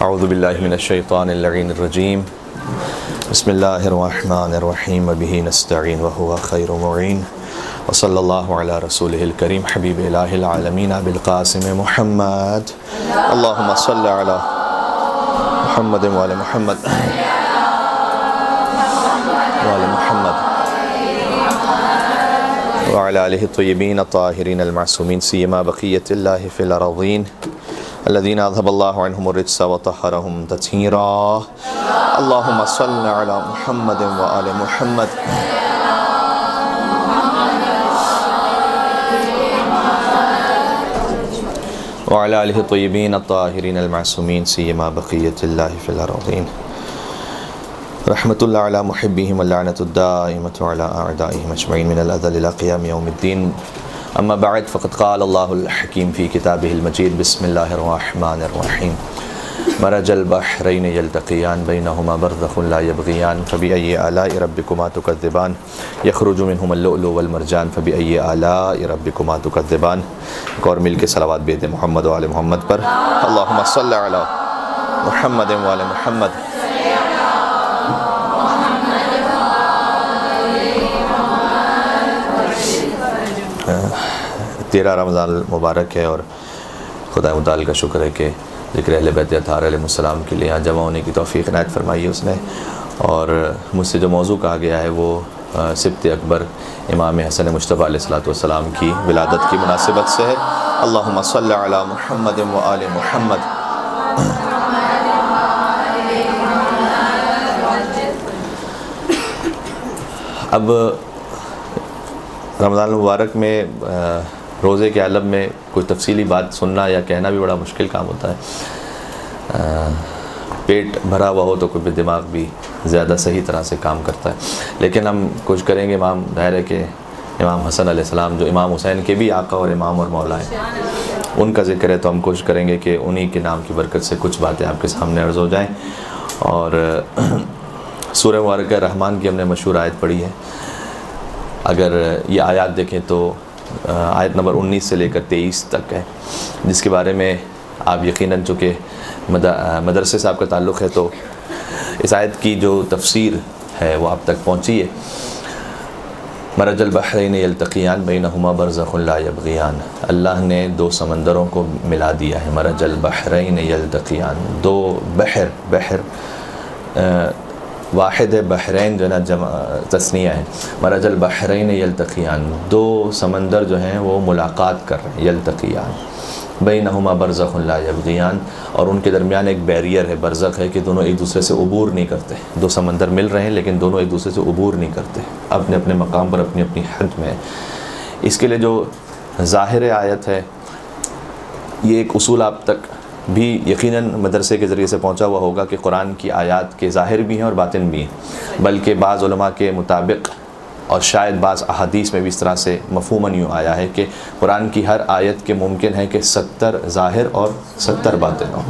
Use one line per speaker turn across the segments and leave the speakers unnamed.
اعوذ باللہ من الشیطان اللعین الرجیم بسم اللہ الرحمن الرحیم وبہ نستعین وہو خیر معین وصلی اللہ علی رسولہ الکریم حبیب الہ العالمین بالقاسم محمد اللہم صلی علی محمد وعلی محمد وعلی محمد وعلی آلہ الطیبین الطاہرین المعصومین سیما بقیت اللہ فی الارضین الذين اذهب الله عنهم الرجس وطهرهم تطهيرا اللهم صل على محمد وآل محمد وعلى آله الطيبين الطاهرين المعصومين سيما بقية الله في الأرضين رحمة الله على محبهم اللعنة الدائمة على أعدائهم أجمعين من الأذى إلى قيام يوم الدين اما بعد فقد قال الله الحكيم في كتابه المجيد بسم الله الرحمن الرحيم مرج البحرين يلتقيان بينهما برزخ لا يبغيان فبأي آلاء ربكما تكذبان يخرج منهما اللؤلؤ والمرجان فبأي آلاء ربكما تكذبان اور مل کے صلوات بید محمد وعلى محمد پر اللهم صل على محمد وعلى محمد تیرہ رمضان المبارک ہے اور خدا متعال کا شکر ہے کہ ذکر اہل بیت اطہار علیہ السلام کے لیے یہاں جمع ہونے کی توفیق عنایت فرمائی ہے اس نے، اور مجھ سے جو موضوع کہا گیا ہے وہ سبت اکبر امام حسن مجتبیٰ علیہ السلام کی ولادت کی مناسبت سے ہے۔ اللہم صلی علی محمد وآل محمد۔ اب رمضان المبارک میں روزے کے عالم میں کوئی تفصیلی بات سننا یا کہنا بھی بڑا مشکل کام ہوتا ہے۔ پیٹ بھرا ہوا ہو تو کوئی بھی دماغ بھی زیادہ صحیح طرح سے کام کرتا ہے، لیکن ہم کوشش کریں گے امام ظاہر ہے کہ امام حسن علیہ السلام جو امام حسین کے بھی آقا اور امام اور مولا ہیں، ان کا ذکر ہے تو ہم کوشش کریں گے کہ انہی کے نام کی برکت سے کچھ باتیں آپ کے سامنے عرض ہو جائیں۔ اور سورہ مبارکہ رحمان کی ہم نے مشہور آیت پڑھی ہے، اگر یہ آیات دیکھیں تو آیت نمبر 19 سے لے کر 23 تک ہے، جس کے بارے میں آپ یقیناً چونکہ مدرسے صاحب کا تعلق ہے تو اس آیت کی جو تفسیر ہے وہ آپ تک پہنچی ہے۔ مرج البحرین یلتقیان بینہما برزخ لا یبغیان، اللہ نے دو سمندروں کو ملا دیا ہے۔ مرج البحرین یلتقیان، دو بحر واحد ہے، بحرین جو ہے نا جمع تثنیہ ہے۔ مرج البحرین یلتقیان، دو سمندر جو ہیں وہ ملاقات کر رہے ہیں، یلتقیان بینہما برزخ لا یبغیان، اور ان کے درمیان ایک بیریئر ہے، برزخ ہے کہ دونوں ایک دوسرے سے عبور نہیں کرتے۔ دو سمندر مل رہے ہیں لیکن دونوں ایک دوسرے سے عبور نہیں کرتے، اپنے اپنے مقام پر اپنی اپنی حد میں ہے۔ اس کے لیے جو ظاہر آیت ہے، یہ ایک اصول آپ تک بھی یقیناً مدرسے کے ذریعے سے پہنچا ہوا ہوگا کہ قرآن کی آیات کے ظاہر بھی ہیں اور باطن بھی ہیں، بلکہ بعض علماء کے مطابق اور شاید بعض احادیث میں بھی اس طرح سے مفہوماً یوں آیا ہے کہ قرآن کی ہر آیت کے ممکن ہے کہ 70 ظاہر اور 70 باطن ہوں،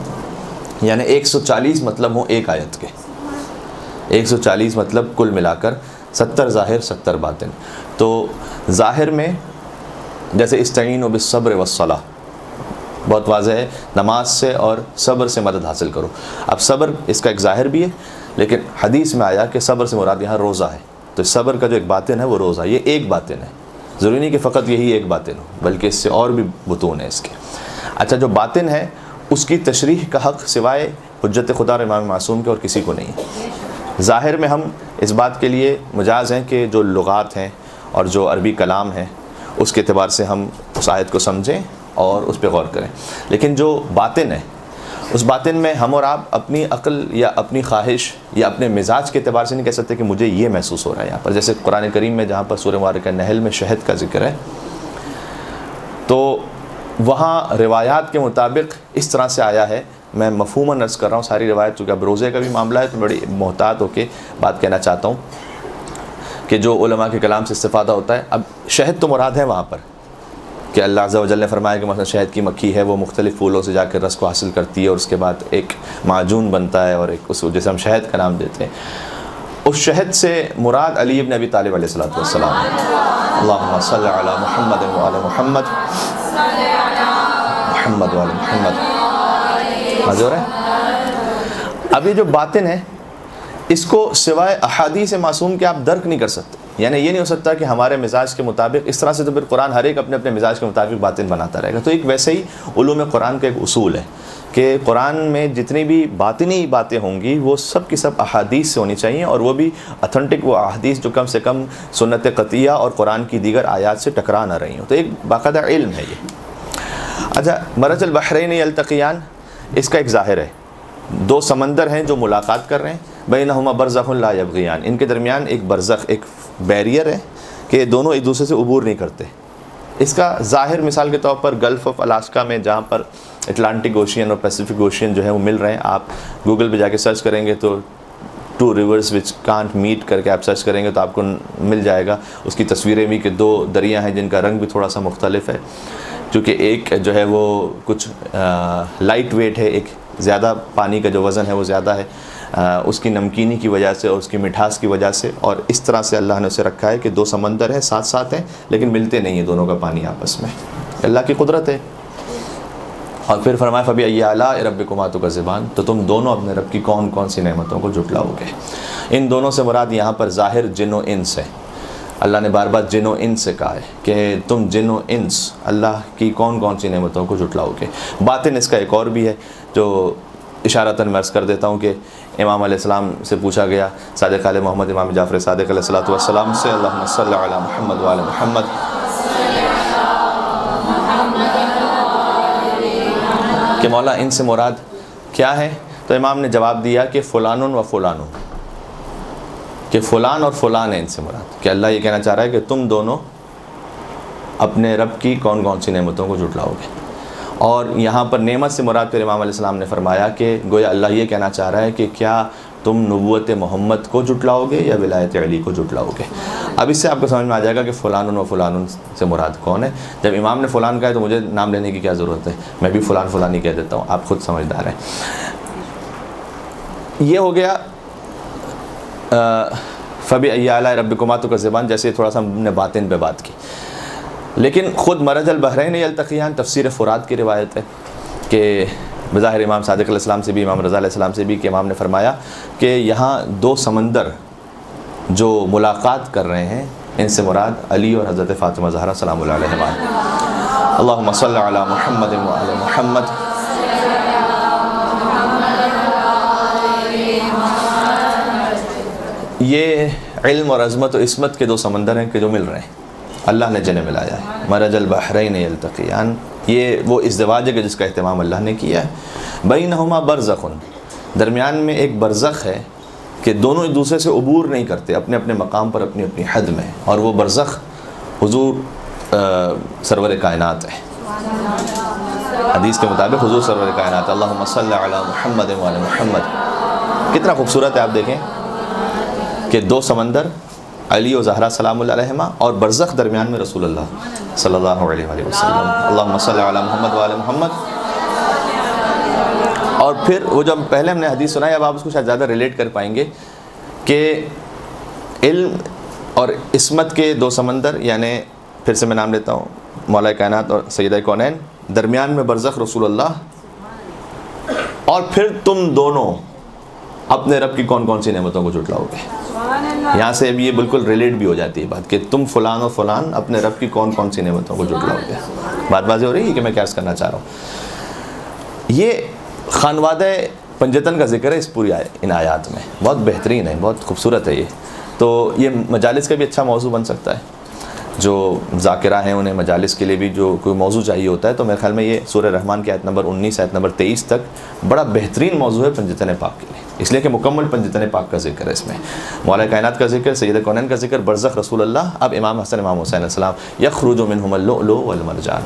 یعنی 140 مطلب ہوں ایک آیت کے، 140 مطلب کل ملا کر 70 ظاہر 70 باطن۔ تو ظاہر میں جیسے استعینوا بالصبر والصلاۃ، بہت واضح ہے، نماز سے اور صبر سے مدد حاصل کرو۔ اب صبر اس کا ایک ظاہر بھی ہے، لیکن حدیث میں آیا کہ صبر سے مراد یہاں روزہ ہے، تو صبر کا جو ایک باطن ہے وہ روزہ، یہ ایک باطن ہے، ضروری نہیں کہ فقط یہی ایک باطن ہو، بلکہ اس سے اور بھی بطون ہے اس کے۔ اچھا، جو باطن ہے اس کی تشریح کا حق سوائے حجت خدا اور امام معصوم کے اور کسی کو نہیں ہے۔ ظاہر میں ہم اس بات کے لیے مجاز ہیں کہ جو لغات ہیں اور جو عربی کلام ہیں اس کے اعتبار سے ہم اس آیت کو سمجھیں اور اس پہ غور کریں، لیکن جو باطن ہے اس باطن میں ہم اور آپ اپنی عقل یا اپنی خواہش یا اپنے مزاج کے اعتبار سے نہیں کہہ سکتے کہ مجھے یہ محسوس ہو رہا ہے یہاں پر۔ جیسے قرآن کریم میں جہاں پر سورہ مبارکہ نحل میں شہد کا ذکر ہے، تو وہاں روایات کے مطابق اس طرح سے آیا ہے، میں مفہوماً عرض کر رہا ہوں ساری روایت، چونکہ اب روزے کا بھی معاملہ ہے تو بڑی محتاط ہو کے بات کہنا چاہتا ہوں کہ جو علماء کے کلام سے استفادہ ہوتا ہے۔ اب شہد تو مراد ہے وہاں پر کہ اللہ عز و جل نے فرمایا کہ مثلا شہد کی مکھی ہے، وہ مختلف پھولوں سے جا کر رس کو حاصل کرتی ہے اور اس کے بعد ایک معجون بنتا ہے اور ایک اس جیسے ہم شہد کا نام دیتے ہیں۔ اس شہد سے مراد علی ابن ابی طالب علیہ السلام ہے۔ اللہم صلی علی محمد وعلی محمد محمد وعلی محمد۔ واضح ہو رہا ہے؟ اب یہ جو باطن ہے اس کو سوائے احادیث معصوم کے آپ درک نہیں کر سکتے. یعنی یہ نہیں ہو سکتا کہ ہمارے مزاج کے مطابق اس طرح سے، تو پھر قرآن ہر ایک اپنے اپنے مزاج کے مطابق باطن بناتا رہے گا. تو ایک ویسے ہی علوم قرآن کا ایک اصول ہے کہ قرآن میں جتنی بھی باطنی باتیں ہوں گی وہ سب کی سب احادیث سے ہونی چاہیے، اور وہ بھی اتھنٹک، وہ احادیث جو کم سے کم سنت قطعیہ اور قرآن کی دیگر آیات سے ٹکرا نہ رہی ہوں. تو ایک باقاعدہ علم ہے یہ. اچھا، مرج البحرین یلتقیان، اس کا ایک ظاہر ہے، دو سمندر ہیں جو ملاقات کر رہے ہیں، بینہما برزخ لا یبغیان، ان کے درمیان ایک برزخ، ایک بیریئر ہے کہ دونوں ایک دوسرے سے عبور نہیں کرتے. اس کا ظاہر مثال کے طور پر گلف آف الاسکا میں جہاں پر اٹلانٹک اوشین اور پیسیفک اوشین جو ہے وہ مل رہے ہیں، آپ گوگل پہ جا کے سرچ کریں گے تو 2 rivers which can't meet کر کے آپ سرچ کریں گے تو آپ کو مل جائے گا اس کی تصویریں بھی، کہ 2 دریا ہیں جن کا رنگ بھی تھوڑا سا مختلف ہے، چونکہ ایک جو ہے وہ کچھ لائٹ ویٹ ہے، ایک زیادہ پانی کا جو وزن ہے وہ زیادہ ہے، اس کی نمکینی کی وجہ سے اور اس کی مٹھاس کی وجہ سے، اور اس طرح سے اللہ نے اسے رکھا ہے کہ 2 سمندر ہیں ساتھ ساتھ ہیں لیکن ملتے نہیں ہیں دونوں کا پانی آپس میں. اللہ کی قدرت ہے. اور پھر فرمایا فبأي آلاء ربكما تكذبان، تو تم دونوں اپنے رب کی کون کون سی نعمتوں کو جھٹلاؤ گے. ان دونوں سے مراد یہاں پر ظاہر جن و انس ہے. اللہ نے بار بار جن و انس سے کہا ہے کہ تم جن و انس اللہ کی کون کون سی نعمتوں کو جھٹلاؤ گے. باطن اس کا ایک اور بھی ہے جو اشارتاً میں عرض کر دیتا ہوں کہ امام علیہ السلام سے پوچھا گیا، صادق علیہ محمد امام جعفر صادق علیہ الصلوۃ والسلام سے، اللہم صلی علی محمد وعلی محمد، کہ مولا ان سے مراد کیا ہے؟ تو امام نے جواب دیا کہ فلان و فلان، کہ فلان اور فلان ہے ان سے مراد، کہ اللہ یہ کہنا چاہ رہا ہے کہ تم دونوں اپنے رب کی کون کون سی نعمتوں کو جھٹلاؤ گے. اور یہاں پر نعمت سے مراد پھر امام علیہ السلام نے فرمایا کہ گویا اللہ یہ کہنا چاہ رہا ہے کہ کیا تم نبوت محمد کو جھٹلاؤ گے یا ولایت علی کو جھٹلاؤ گے. اب اس سے آپ کو سمجھ میں آ جائے گا کہ فلان و فلان سے مراد کون ہے. جب امام نے فلان کہا ہے تو مجھے نام لینے کی کیا ضرورت ہے، میں بھی فلان فلان ہی کہہ دیتا ہوں، آپ خود سمجھدار ہیں. یہ ہو گیا فبأي آلاء ربكما تكذبان، جیسے تھوڑا سا ہم نے باطن پہ بات کی. لیکن خود مرج البحرین یلتقیان تفسیر فرات کی روایت ہے کہ بظاہر امام صادق علیہ السلام سے بھی، امام رضا علیہ السلام سے بھی، کہ امام نے فرمایا کہ یہاں 2 سمندر جو ملاقات کر رہے ہیں ان سے مراد علی اور حضرت فاطمہ زہرا سلام اللہ علیہما. اللہم صلی علی محمد وعلی محمد. یہ علم اور عظمت و عصمت کے 2 سمندر ہیں کہ جو مل رہے ہیں، اللہ نے جنہیں ملایا ہے. مرج البحرین یلتقیان، یہ وہ ازدواج ہے جس کا اہتمام اللہ نے کیا ہے. بینہما برزخ، درمیان میں ایک برزخ ہے کہ دونوں ایک دوسرے سے عبور نہیں کرتے، اپنے اپنے مقام پر اپنی اپنی حد میں، اور وہ برزخ حضور سرور کائنات ہے. حدیث کے مطابق حضور سرور کائنات. اللہم صلی علی محمد وعلی محمد. کتنا خوبصورت ہے، آپ دیکھیں کہ 2 سمندر علی و زہرا سلام اللہ علیہما، اور برزخ درمیان میں رسول اللہ صلی اللہ علیہ وآلہ وسلم. اللہم صلی علی محمد وعلی محمد. اور پھر وہ جو پہلے ہم نے حدیث سنائی، اب آپ اس کو شاید زیادہ ریلیٹ کر پائیں گے کہ علم اور عصمت کے 2 سمندر، یعنی پھر سے میں نام لیتا ہوں، مولا کائنات اور سیدہ کونین، درمیان میں برزخ رسول اللہ، اور پھر تم دونوں اپنے رب کی کون کون سی نعمتوں کو جھٹلاؤ گے. یہاں سے اب یہ بالکل ریلیٹ بھی ہو جاتی ہے بات کہ تم فلان و فلان اپنے رب کی کون کون سی نعمتوں کو جھٹلاؤ گے. بات واضح ہو رہی ہے کہ میں کیا عرض کرنا چاہ رہا ہوں. یہ خانوادہ پنجتن کا ذکر ہے اس پوری ان آیات میں، بہت بہترین ہے، بہت خوبصورت ہے یہ. تو یہ مجالس کا بھی اچھا موضوع بن سکتا ہے. جو ذاکرہ ہیں انہیں مجالس کے لیے بھی جو کوئی موضوع چاہیے ہوتا ہے، تو میرے خیال میں یہ سورہ رحمان کی آیت نمبر 19 آیت نمبر 23 تک بڑا بہترین موضوع ہے پنجتن پاک کے لیے، اس لیے کہ مکمل پنجتن پاک کا ذکر ہے اس میں. مولا کائنات کا ذکر، سید کونین کا ذکر، برزخ رسول اللہ، اب امام حسن امام حسین علیہ السلام. یخرج منہم اللؤلؤ والمرجان.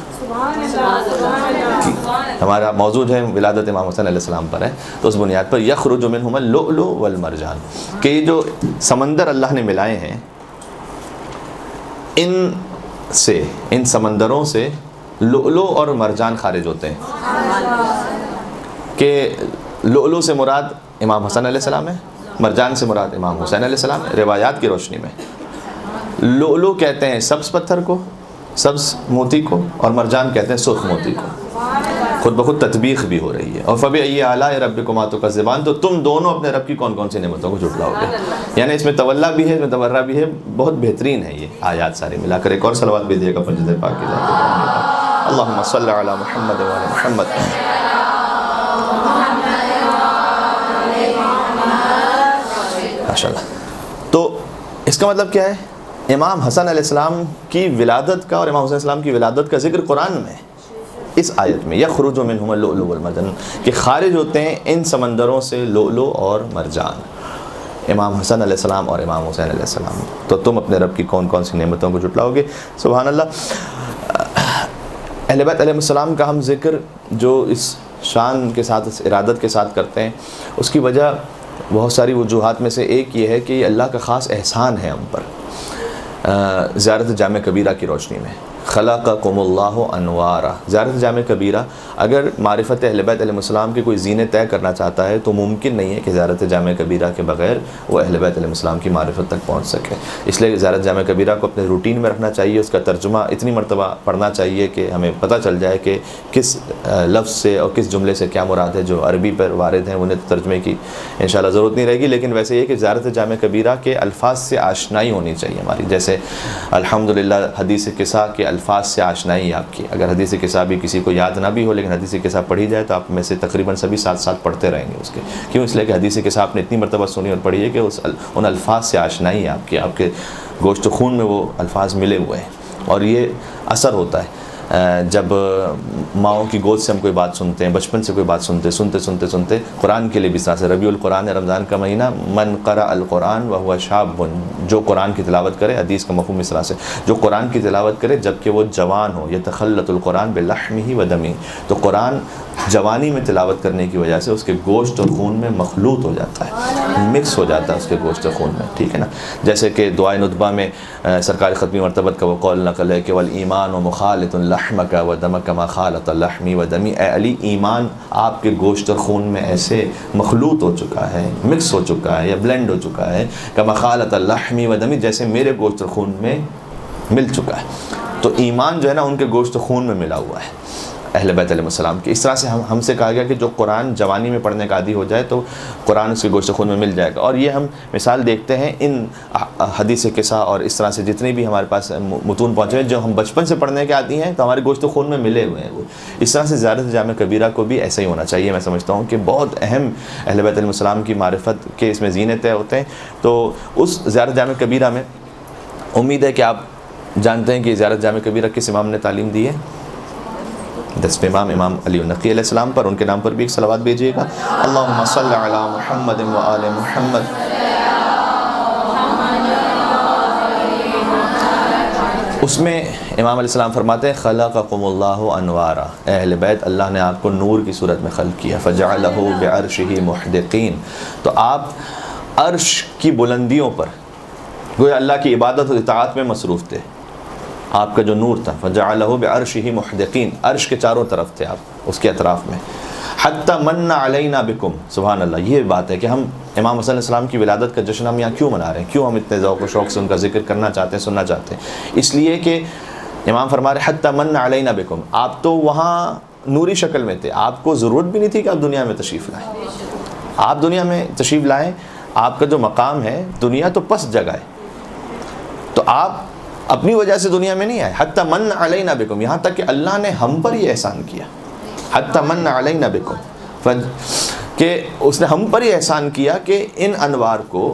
ہمارا موضوع ہے ولادت امام حسین علیہ السلام پر ہے، تو اس بنیاد پر یخرج منہم اللؤلؤ والمرجان، کہ یہ جو سمندر اللہ نے ملائے ہیں، ان سمندروں سے لؤلؤ اور مرجان خارج ہوتے ہیں. کہ لؤلؤ سے مراد امام حسن علیہ السلام ہے، مرجان سے مراد امام حسین علیہ السلام ہے. روایات کی روشنی میں لؤلؤ کہتے ہیں سبز پتھر کو، سبز موتی کو، اور مرجان کہتے ہیں سرخ موتی کو. خود بخود تطبیق بھی ہو رہی ہے. اور فَبِأَيِّ آلَاءِ رَبِّكُمَا تُكَذِّبَانِ, تو تم دونوں اپنے رب کی کون کون سی نعمتوں کو جھٹلاؤ گے. یعنی اس میں تولا بھی ہے, اس میں تورا بھی ہے. بہت بہترین ہے یہ آیات سارے ملا کر. ایک اور صلوات بھی دیے گا فجر پاک کی ذات. اللہم صلی علی محمد و علی محمد. ماشاءاللہ. تو اس کا مطلب کیا ہے؟ امام حسن علیہ السلام کی ولادت کا اور امام حسن علیہ السلام کی ولادت کا ذکر قرآن میں ہے اس آیت میں. یخرج منہم اللؤلؤ والمرجان, کہ خارج ہوتے ہیں ان سمندروں سے لؤلؤ اور مرجان. امام حسن علیہ السلام اور امام حسین علیہ السلام. تو تم اپنے رب کی کون کون سی نعمتوں کو جھٹلاؤ گے. سبحان اللہ. اہل بیت علیہ السلام کا ہم ذکر جو اس شان کے ساتھ, اس ارادت کے ساتھ کرتے ہیں, اس کی وجہ بہت ساری وجوہات میں سے ایک یہ ہے کہ یہ اللہ کا خاص احسان ہے ہم پر. زیارت جامع کبیرہ کی روشنی میں خلقکم اللہ انوارا. زیارت جامع کبیرہ اگر معرفت اہل بیت علیہ السلام کی کوئی زینے طے کرنا چاہتا ہے تو ممکن نہیں ہے کہ زیارت جامع کبیرہ کے بغیر وہ اہل بیت علیہ السلام کی معرفت تک پہنچ سکے. اس لیے زیارت جامع کبیرہ کو اپنے روٹین میں رکھنا چاہیے. اس کا ترجمہ اتنی مرتبہ پڑھنا چاہیے کہ ہمیں پتہ چل جائے کہ کس لفظ سے اور کس جملے سے کیا مراد ہے. جو عربی پر وارد ہیں انہیں ترجمے کی انشاءاللہ ضرورت نہیں رہے گی, لیکن ویسے یہ کہ زیارت جامع کبیرہ کے الفاظ سے آشنائی ہونی چاہیے ہماری. جیسے الحمدللہ حدیث قصہ کے الفاظ سے آشنائی آپ کی. اگر حدیث قصہ بھی کسی کو یاد نہ بھی ہو لیکن حدیث قصہ پڑھی جائے تو آپ میں سے تقریباً سبھی ساتھ ساتھ پڑھتے رہیں گے اس کے. کیوں؟ اس لیے کہ حدیث قصہ آپ نے اتنی مرتبہ سنی اور پڑھی ہے کہ ان الفاظ سے آشنائی ہے آپ کی. آپ کے گوشت و خون میں وہ الفاظ ملے ہوئے ہیں. اور یہ اثر ہوتا ہے جب ماؤں کی گود سے ہم کوئی بات سنتے ہیں, بچپن سے کوئی بات سنتے قرآن کے لیے بھی اس طرح سے. ربیع القرآن ہے, رمضان کا مہینہ. من قرأ القرآن وهو شاب, جو قرآن کی تلاوت کرے, حدیث کا مفہوم اس طرح سے, جو قرآن کی تلاوت کرے جبکہ وہ جوان ہو. یتخلط القرآن بلحمہ ودمہ, تو قرآن جوانی میں تلاوت کرنے کی وجہ سے اس کے گوشت اور خون میں مخلوط ہو جاتا ہے, مکس ہو جاتا ہے اس کے گوشت اور خون میں. ٹھیک ہے نا. جیسے کہ دعائے ندبہ میں سرکار ختمی مرتبت کا وہ قول نقل ہے کہ والایمان مخالط لحمک ودمک ما خالط لحمی ودمی. اے علی, ایمان آپ کے گوشت اور خون میں ایسے مخلوط ہو چکا ہے, مکس ہو چکا ہے یا بلینڈ ہو چکا ہے, کما خالط لحمی ودمی, جیسے میرے گوشت اور خون میں مل چکا ہے. تو ایمان جو ہے نا ان کے گوشت و خون میں ملا ہوا ہے اہل بیت علیہ السلام کی. اس طرح سے ہم سے کہا گیا کہ جو قرآن جوانی میں پڑھنے کا عادی ہو جائے تو قرآن اس کے گوشت خون میں مل جائے گا. اور یہ ہم مثال دیکھتے ہیں ان حدیث قصہ اور اس طرح سے جتنے بھی ہمارے پاس متون پہنچے ہیں جو ہم بچپن سے پڑھنے کے عادی ہیں تو ہمارے گوشت خون میں ملے ہوئے ہیں وہ. اس طرح سے زیارت جامع کبیرہ کو بھی ایسا ہی ہونا چاہیے. میں سمجھتا ہوں کہ بہت اہم اہل بیت علیہ السلام کی معرفت کے اس میں زینے طے ہوتے ہیں. تو اس زیارت جامع کبیرہ میں امید ہے کہ آپ جانتے ہیں کہ زیارت جامع کبیرہ کس امام نے تعلیم دی ہے. 10ویں امام علی النقی علیہ السلام پر. ان کے نام پر بھی ایک صلوات بھیجیے گا. اللہم صلی علی محمد و آل محمد. اس میں امام علیہ السلام فرماتے ہیں خلقکم اللہ انوارا, اہل بیت اللہ نے آپ کو نور کی صورت میں خلق کیا. فجعلہ بعرشہ محدقین, تو آپ عرش کی بلندیوں پر گویا اللہ کی عبادت و اطاعت میں مصروف تھے. آپ کا جو نور تھا فجعلہ بعرشہ محدقین, عرش کے چاروں طرف تھے آپ, اس کے اطراف میں. حتی من علینا بکم, سبحان اللہ. یہ بات ہے کہ ہم امام حسن علیہ السلام کی ولادت کا جشن ہم یہاں کیوں منا رہے ہیں, کیوں ہم اتنے ذوق و شوق سے ان کا ذکر کرنا چاہتے ہیں, سننا چاہتے ہیں. اس لیے کہ امام فرما رہے حتی من علینا بکم, آپ تو وہاں نوری شکل میں تھے, آپ کو ضرورت بھی نہیں تھی کہ آپ دنیا میں تشریف لائیں. آپ دنیا میں تشریف لائیں, آپ کا جو مقام ہے دنیا تو پس جگہ ہے, تو آپ اپنی وجہ سے دنیا میں نہیں آئے. حتی من علینا بکم, یہاں تک کہ اللہ نے ہم پر یہ احسان کیا. حتی من علینا بکم, کہ اس نے ہم پر یہ احسان کیا کہ ان انوار کو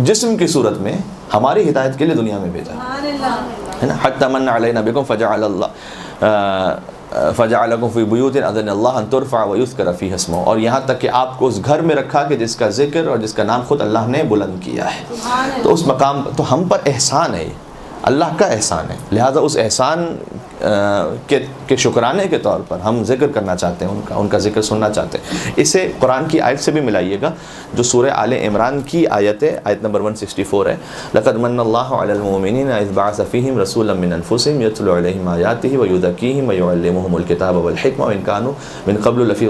جسم کی صورت میں ہماری ہدایت کے لیے دنیا میں بھیجا ہے نا. حتی من علینا بکم فجعل اللہ فجعلکم فی بیوت اذن اللہ ان ترفع ویذکر فیہا اسمہ, اور یہاں تک کہ آپ کو اس گھر میں رکھا کہ جس کا ذکر اور جس کا نام خود اللہ نے بلند کیا ہے. تو اس مقام تو ہم پر احسان ہے, اللہ کا احسان ہے. لہٰذا اس احسان کے شکرانے کے طور پر ہم ذکر کرنا چاہتے ہیں, ان کا ذکر سننا چاہتے ہیں. اسے قرآن کی آیت سے بھی ملائیے گا جو سورہ آل عمران کی آیت ہے, آیت نمبر 164 ہے. لقد من اللہ علی المؤمنین اذ بعث فیہم رسولا من انفسہم یتلو علیہم آیاتہ ویزکیہم ویعلمہم الکتاب والحکمہ وان کانوا من قبل لفی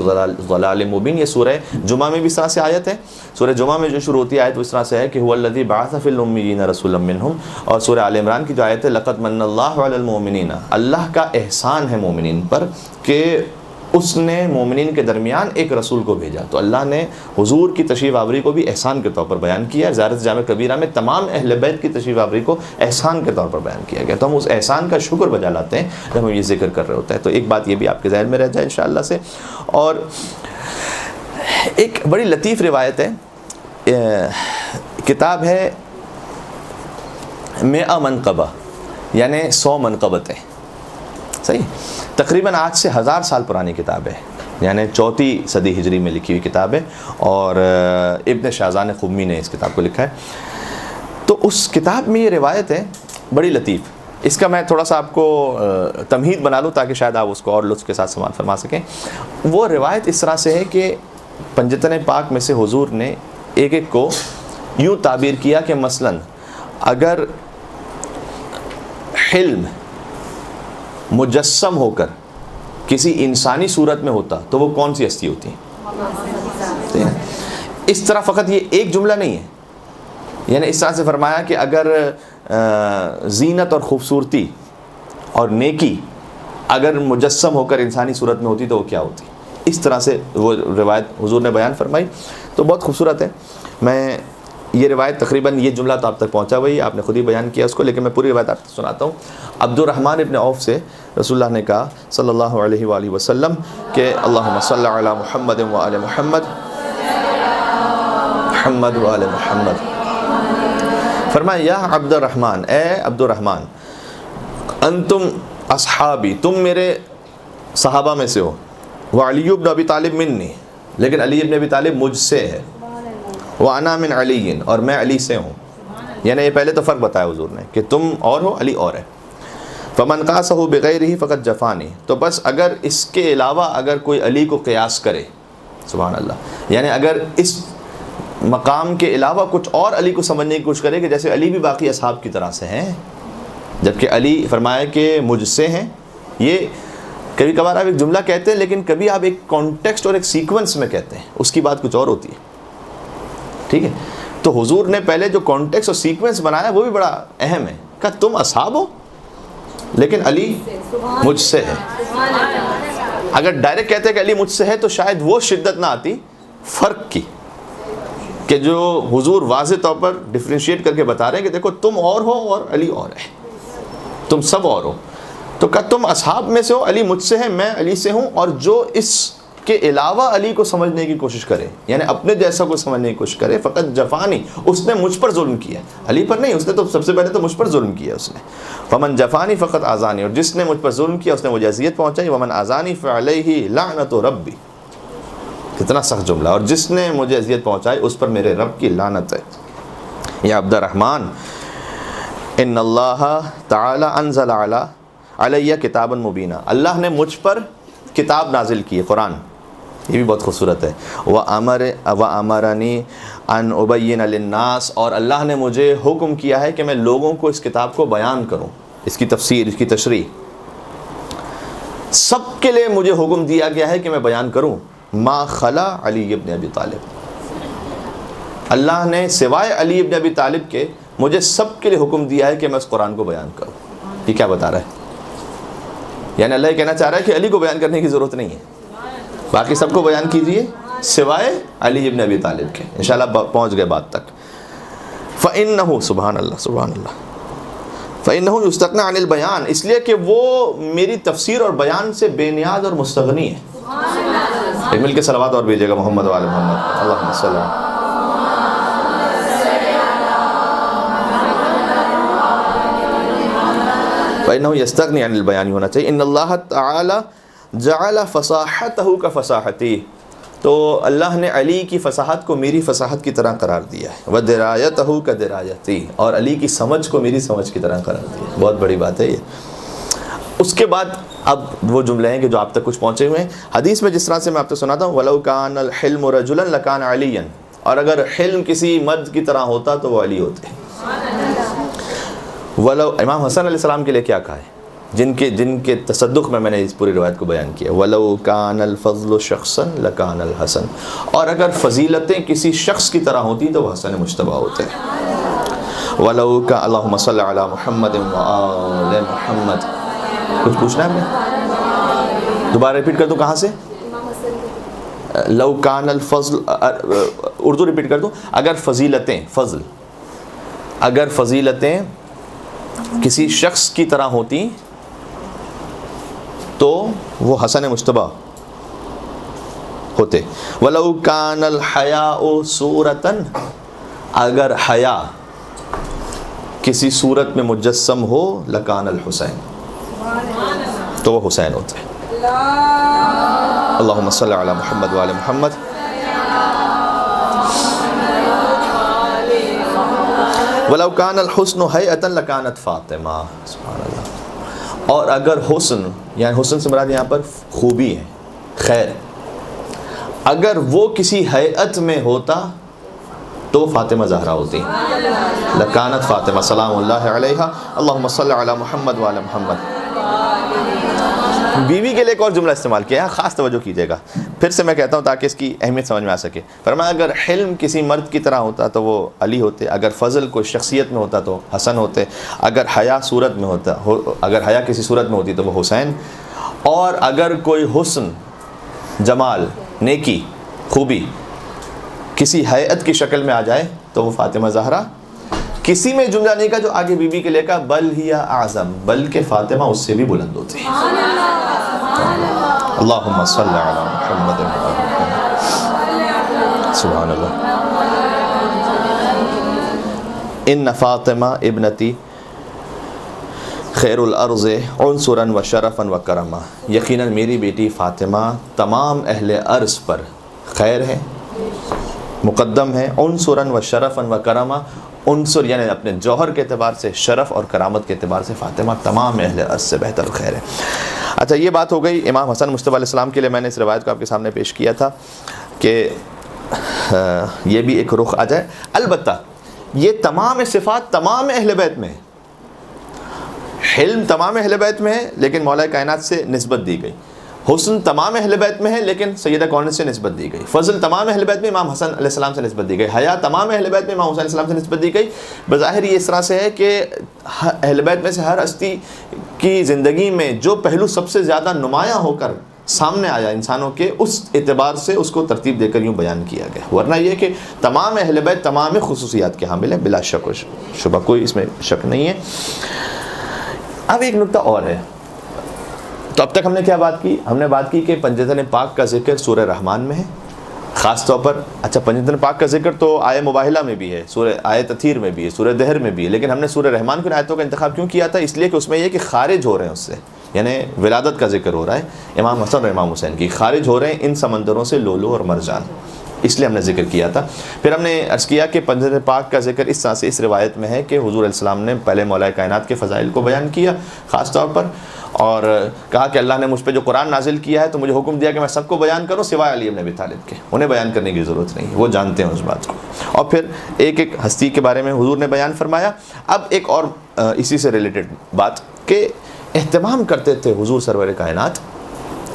ضلال مبین. یہ سورہ جمعہ میں بھی اس طرح سے آیت ہے. سورہ جمعہ میں جو شروع ہوتی ہے آیت وہ اس طرح سے ہے کہ هو الذی بعث فی الامیین رسولا منہم, اور سورہ آل عمران کی جو آیت ہے لقد من اللہ علی المؤمنین, اللہ کا احسان ہے مومنین پر کہ اس نے مومنین کے درمیان ایک رسول کو بھیجا. تو اللہ نے حضور کی تشریف آوری کو بھی احسان کے طور پر بیان کیا. زیارت جامع کبیرہ میں تمام اہل بیت کی تشریف آوری کو احسان کے طور پر بیان کیا گیا. تو ہم اس احسان کا شکر بجا لاتے ہیں جب ہم یہ ذکر کر رہے ہوتے ہیں. تو ایک بات یہ بھی آپ کے ذہن میں رہ جائے انشاءاللہ سے. اور ایک بڑی لطیف روایت ہے, کتاب ہے 100 منقبہ, یعنی 100 منقبتیں. صحیح, تقریباً آج سے 1000 سال پرانی کتاب ہے, یعنی 4 صدی ہجری میں لکھی ہوئی کتاب ہے, اور ابن شاہزان قمی نے اس کتاب کو لکھا ہے. تو اس کتاب میں یہ روایت ہے بڑی لطیف. اس کا میں تھوڑا سا آپ کو تمہید بنا لوں تاکہ شاید آپ اس کو اور لطف کے ساتھ سماعت فرما سکیں. وہ روایت اس طرح سے ہے کہ پنجتن پاک میں سے حضور نے ایک ایک کو یوں تعبیر کیا کہ مثلاً اگر حلم مجسم ہو کر کسی انسانی صورت میں ہوتا تو وہ کون سی ہستی ہوتی ہے. اس طرح فقط یہ ایک جملہ نہیں ہے, یعنی اس طرح سے فرمایا کہ اگر زینت اور خوبصورتی اور نیکی اگر مجسم ہو کر انسانی صورت میں ہوتی تو وہ کیا ہوتی. اس طرح سے وہ روایت حضور نے بیان فرمائی. تو بہت خوبصورت ہے. میں یہ روایت تقریباً یہ جملہ تو آپ تک پہنچا وہی, آپ نے خود ہی بیان کیا اس کو, لیکن میں پوری روایت آپ کو سناتا ہوں. عبد الرحمن ابن عوف سے رسول اللہ نے کہا صلی اللہ علیہ وآلہ وسلم کہ اللہم صلی علی محمد وآل محمد محمد وآل محمد. فرمایا یا عبد الرحمن, اے عبد الرحمن, انتم اصحابی, تم میرے صحابہ میں سے ہو, وعلی بن ابی طالب منی, لیکن علی بن ابی طالب مجھ سے ہے, وَأَنَا مِنْ عَلِيٍّ, اور میں علی سے ہوں. یعنی یہ پہلے تو فرق بتایا حضور نے کہ تم اور ہو, علی اور ہے. فَمَنْ قَاسَهُ بِغَيْرِهِ فَقَدْ جَفَانِي, تو بس اگر اس کے علاوہ اگر کوئی علی کو قیاس کرے, سبحان اللہ, یعنی اگر اس مقام کے علاوہ کچھ اور علی کو سمجھنے کی کوشش کرے کہ جیسے علی بھی باقی اصحاب کی طرح سے ہیں, جبکہ علی فرمایا کہ مجھ سے ہیں. یہ کبھی کبھار آپ ایک جملہ کہتے ہیں لیکن کبھی آپ ایک کانٹیکسٹ اور ایک سیکوینس میں کہتے ہیں, اس کی بات کچھ اور ہوتی ہے. ٹھیک ہے, تو حضور نے پہلے جو کانٹیکس اور سیکوینس بنایا وہ بھی بڑا اہم ہے. کہ تم اصحاب ہو لیکن علی مجھ سے ہے. اگر ڈائریکٹ کہتے کہ علی مجھ سے ہے تو شاید وہ شدت نہ آتی فرق کی, کہ جو حضور واضح طور پر ڈفرینشیٹ کر کے بتا رہے ہیں کہ دیکھو تم اور ہو اور علی اور ہے, تم سب اور ہو. تو کہ تم اصحاب میں سے ہو, علی مجھ سے ہے, میں علی سے ہوں, اور جو اس کے علاوہ علی کو سمجھنے کی کوشش کرے, یعنی اپنے جیسا کو سمجھنے کی کوشش کرے, فقط جفانی, اس نے مجھ پر ظلم کیا, علی پر نہیں, اس نے تو سب سے پہلے تو مجھ پر ظلم کیا اس نے. فمن جفانی فقط آزانی, اور جس نے مجھ پر ظلم کیا اس نے مجھے اذیت پہنچائی. ومن آزانی فعلیہ لعنت ربی, کتنا سخت جملہ, اور جس نے مجھے اذیت پہنچائی اس پر میرے رب کی لعنت ہے. یا عبد الرحمن, ان اللہ تعالی انزل علیہ کتابا مبینہ, اللہ نے مجھ پر کتاب نازل کی ہے, قرآن. یہ بھی بہت خوبصورت ہے. وَأَمَرَنِي أَنْ أُبَيِّنَ لِلنَّاسِ, اور اللہ نے مجھے حکم کیا ہے کہ میں لوگوں کو اس کتاب کو بیان کروں, اس کی تفسیر, اس کی تشریح. سب کے لیے مجھے حکم دیا گیا ہے کہ میں بیان کروں. ما خلا علی ابن ابی طالب, اللہ نے سوائے علی ابن ابی طالب کے مجھے سب کے لیے حکم دیا ہے کہ میں اس قرآن کو بیان کروں. یہ کیا بتا رہا ہے؟ یعنی اللہ یہ کہنا چاہ رہا ہے کہ علی کو بیان کرنے کی ضرورت نہیں ہے, باقی سب کو بیان کیجئے سوائے علی ابن ابی طالب کے. انشاءاللہ پہنچ گئے بات تک. فَإِنَّهُ, سبحان اللہ سبحان اللہ, فَإِنَّهُ يُسْتَغْنَى عَنِ الْبَيَانِ, اس لیے کہ وہ میری تفسیر اور بیان سے بے نیاز اور مستغنی ہے. ایک مل کے صلوات اور بھیجیے گا محمد وآل محمد, اللہم صلی اللہ. فَإِنَّهُ يَسْتَغْنِي عَنِ الْبَيَانِ ہونا چاہیے. إِنَّ اللَّهَ تَعَالَى جَعَلَ فَصَاحَتَهُ كَفَصَاحَتِي, تو اللہ نے علی کی فصاحت کو میری فصاحت کی طرح قرار دیا ہے. وَدِرَایَتَهُ كَدِرَایَتِي, اور علی کی سمجھ کو میری سمجھ کی طرح قرار دیا ہے. بہت بڑی بات ہے یہ. اس کے بعد اب وہ جملے ہیں کہ جو آپ تک کچھ پہنچے ہوئے ہیں. حدیث میں جس طرح سے میں آپ کو سناتا ہوں, وَلَوْ كَانَ الْحِلْمُ رَجُلًا لَكَانَ عَلِيًّا, اور اگر حلم کسی مرد کی طرح ہوتا تو وہ علی ہوتے. ولو, امام حسن علیہ السلام کے لیے کیا کہا ہے, جن کے تصدق میں نے اس پوری روایت کو بیان کیا. وَلَوْ كَانَ الْفَضْلُ شَخْصًا لَكَانَ الْحَسَنُ, اور اگر فضیلتیں کسی شخص کی طرح ہوتی تو وہ حسن مجتبیٰ ہوتے. وَلَوْ كَانَ, اللہم صلی علی محمد وآل محمد. کچھ پوچھنا ہے آپ نے؟ دوبارہ ریپیٹ کر دوں کہاں سے؟ لو کان الفضل، اردو ریپیٹ کر دوں، اگر فضیلتیں، فضل، اگر فضیلتیں کسی شخص کی طرح ہوتی تو وہ حسن مجتبی ہوتے. وَلَوْ كَانَ الْحَيَاءُ صُورَةً، اگر حیا کسی صورت میں مجسم ہو، لَكَانَ الْحُسَيْن، تو وہ حسین ہوتے. اللہم صلی علی محمد وعلی محمد. وَلَوْ كَانَ الْحُسْنُ هَيْئَةً لَكَانَتْ فاطمہ. سبحان اللہ. اور اگر حسن، یعنی حسن سے مراد یہاں پر خوبی ہے، خیر، اگر وہ کسی ہیئت میں ہوتا تو فاطمہ زہرا ہوتی. لکانت فاطمہ سلام اللہ علیہا. اللہم صلی علی محمد وعلی محمد. بیوی کے لیے ایک اور جملہ استعمال کیا ہے، خاص توجہ کیجیے گا، پھر سے میں کہتا ہوں تاکہ اس کی اہمیت سمجھ میں آ سکے. فرمایا اگر حلم کسی مرد کی طرح ہوتا تو وہ علی ہوتے، اگر فضل کوئی شخصیت میں ہوتا تو حسن ہوتے، اگر حیا صورت میں ہوتا، اگر حیا کسی صورت میں ہوتی تو وہ حسین، اور اگر کوئی حسن، جمال، نیکی، خوبی کسی ہیئت کی شکل میں آ جائے تو وہ فاطمہ زہرا. کسی میں جملہ نہیں کا جو آگے بی بی کے لے کا بل ہی اعظم، بلکہ فاطمہ اس سے بھی بلند ہوتی. اللہم صلی علی محمد. سبحان اللہ. ان فاطمہ ابنتی خیر الارض عنصرا و شرفا و کرما. یقیناً میری بیٹی فاطمہ تمام اہل ارض پر خیر ہے، مقدم ہے. عنصرا و شرفا و کرما، عنصر یعنی اپنے جوہر کے اعتبار سے، شرف اور کرامت کے اعتبار سے فاطمہ تمام اہل ارض سے بہتر خیر ہے. اچھا، یہ بات ہو گئی امام حسن مجتبی علیہ السلام کے لیے. میں نے اس روایت کو آپ کے سامنے پیش کیا تھا کہ یہ بھی ایک رخ آ جائے. البتہ یہ تمام صفات تمام اہل بیت میں ہے. حلم تمام اہل بیت میں ہے لیکن مولا کائنات سے نسبت دی گئی. حسن تمام اہل بیت میں ہے لیکن سیدہ کون سے نسبت دی گئی. فضل تمام اہل بیت میں امام حسن علیہ السلام سے نسبت دی گئی. حیا تمام اہل بیت میں امام حسین علیہ السلام سے نسبت دی گئی. بظاہر یہ اس طرح سے ہے کہ اہل بیت میں سے ہر ہستی کی زندگی میں جو پہلو سب سے زیادہ نمایاں ہو کر سامنے آیا انسانوں کے، اس اعتبار سے اس کو ترتیب دے کر یوں بیان کیا گیا. ورنہ یہ کہ تمام اہل بیت تمام خصوصیات کے حامل ہیں، بلا شک و شبہ، کوئی اس میں شک نہیں ہے. اب ایک نکتہ اور ہے. تو اب تک ہم نے کیا بات کی؟ ہم نے بات کی کہ پنجتن پاک کا ذکر سورہ رحمان میں ہے خاص طور پر. اچھا، پنجتن پاک کا ذکر تو آیہ مباہلہ میں بھی ہے، سورہ آیہ تطہیر میں بھی ہے، سورہ دہر میں بھی ہے، لیکن ہم نے سورہ رحمان کی آیتوں کا انتخاب کیوں کیا تھا؟ اس لیے کہ اس میں یہ کہ خارج ہو رہے ہیں اس سے، یعنی ولادت کا ذکر ہو رہا ہے امام حسن اور امام حسین کی، خارج ہو رہے ہیں ان سمندروں سے لولو اور مرجان، اس لیے ہم نے ذکر کیا تھا. پھر ہم نے عرض کیا کہ پنجتن پاک کا ذکر اس طرح سے اس روایت میں ہے کہ حضور علیہ السلام نے پہلے مولا کائنات کے فضائل کو بیان کیا خاص طور پر، اور کہا کہ اللہ نے مجھ پہ جو قرآن نازل کیا ہے تو مجھے حکم دیا کہ میں سب کو بیان کروں سوائے علی بن ابی طالب کے. انہیں بیان کرنے کی ضرورت نہیں، وہ جانتے ہیں اس بات کو. اور پھر ایک ایک ہستی کے بارے میں حضور نے بیان فرمایا. اب ایک اور اسی سے ریلیٹڈ بات کہ اہتمام کرتے تھے حضور سرور کائنات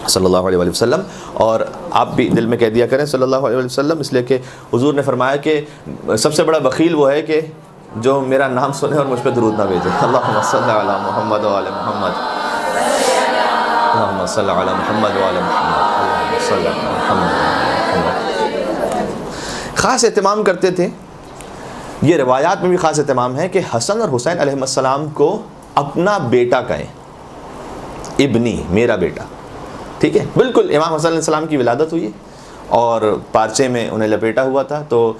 صلی اللہ علیہ وسلم، اور آپ بھی دل میں کہہ دیا کریں صلی اللہ علیہ وسلم، اس لیے کہ حضور نے فرمایا کہ سب سے بڑا بخیل وہ ہے کہ جو میرا نام سنے اور مجھ پہ درود نہ بھیجے. اللہم صلی علی محمد وعلی محمد. اللہم صلی علی محمد وعلی محمد. اللہم صلی علی محمد. خاص اہتمام کرتے تھے. یہ روایات میں بھی خاص اہتمام ہے کہ حسن اور حسین علیہ السلام کو اپنا بیٹا کہیں، ابنی، میرا بیٹا. ٹھیک ہے، بالکل امام حسن علیہ السلام کی ولادت ہوئی اور پارچے میں انہیں لپیٹا ہوا تھا، تو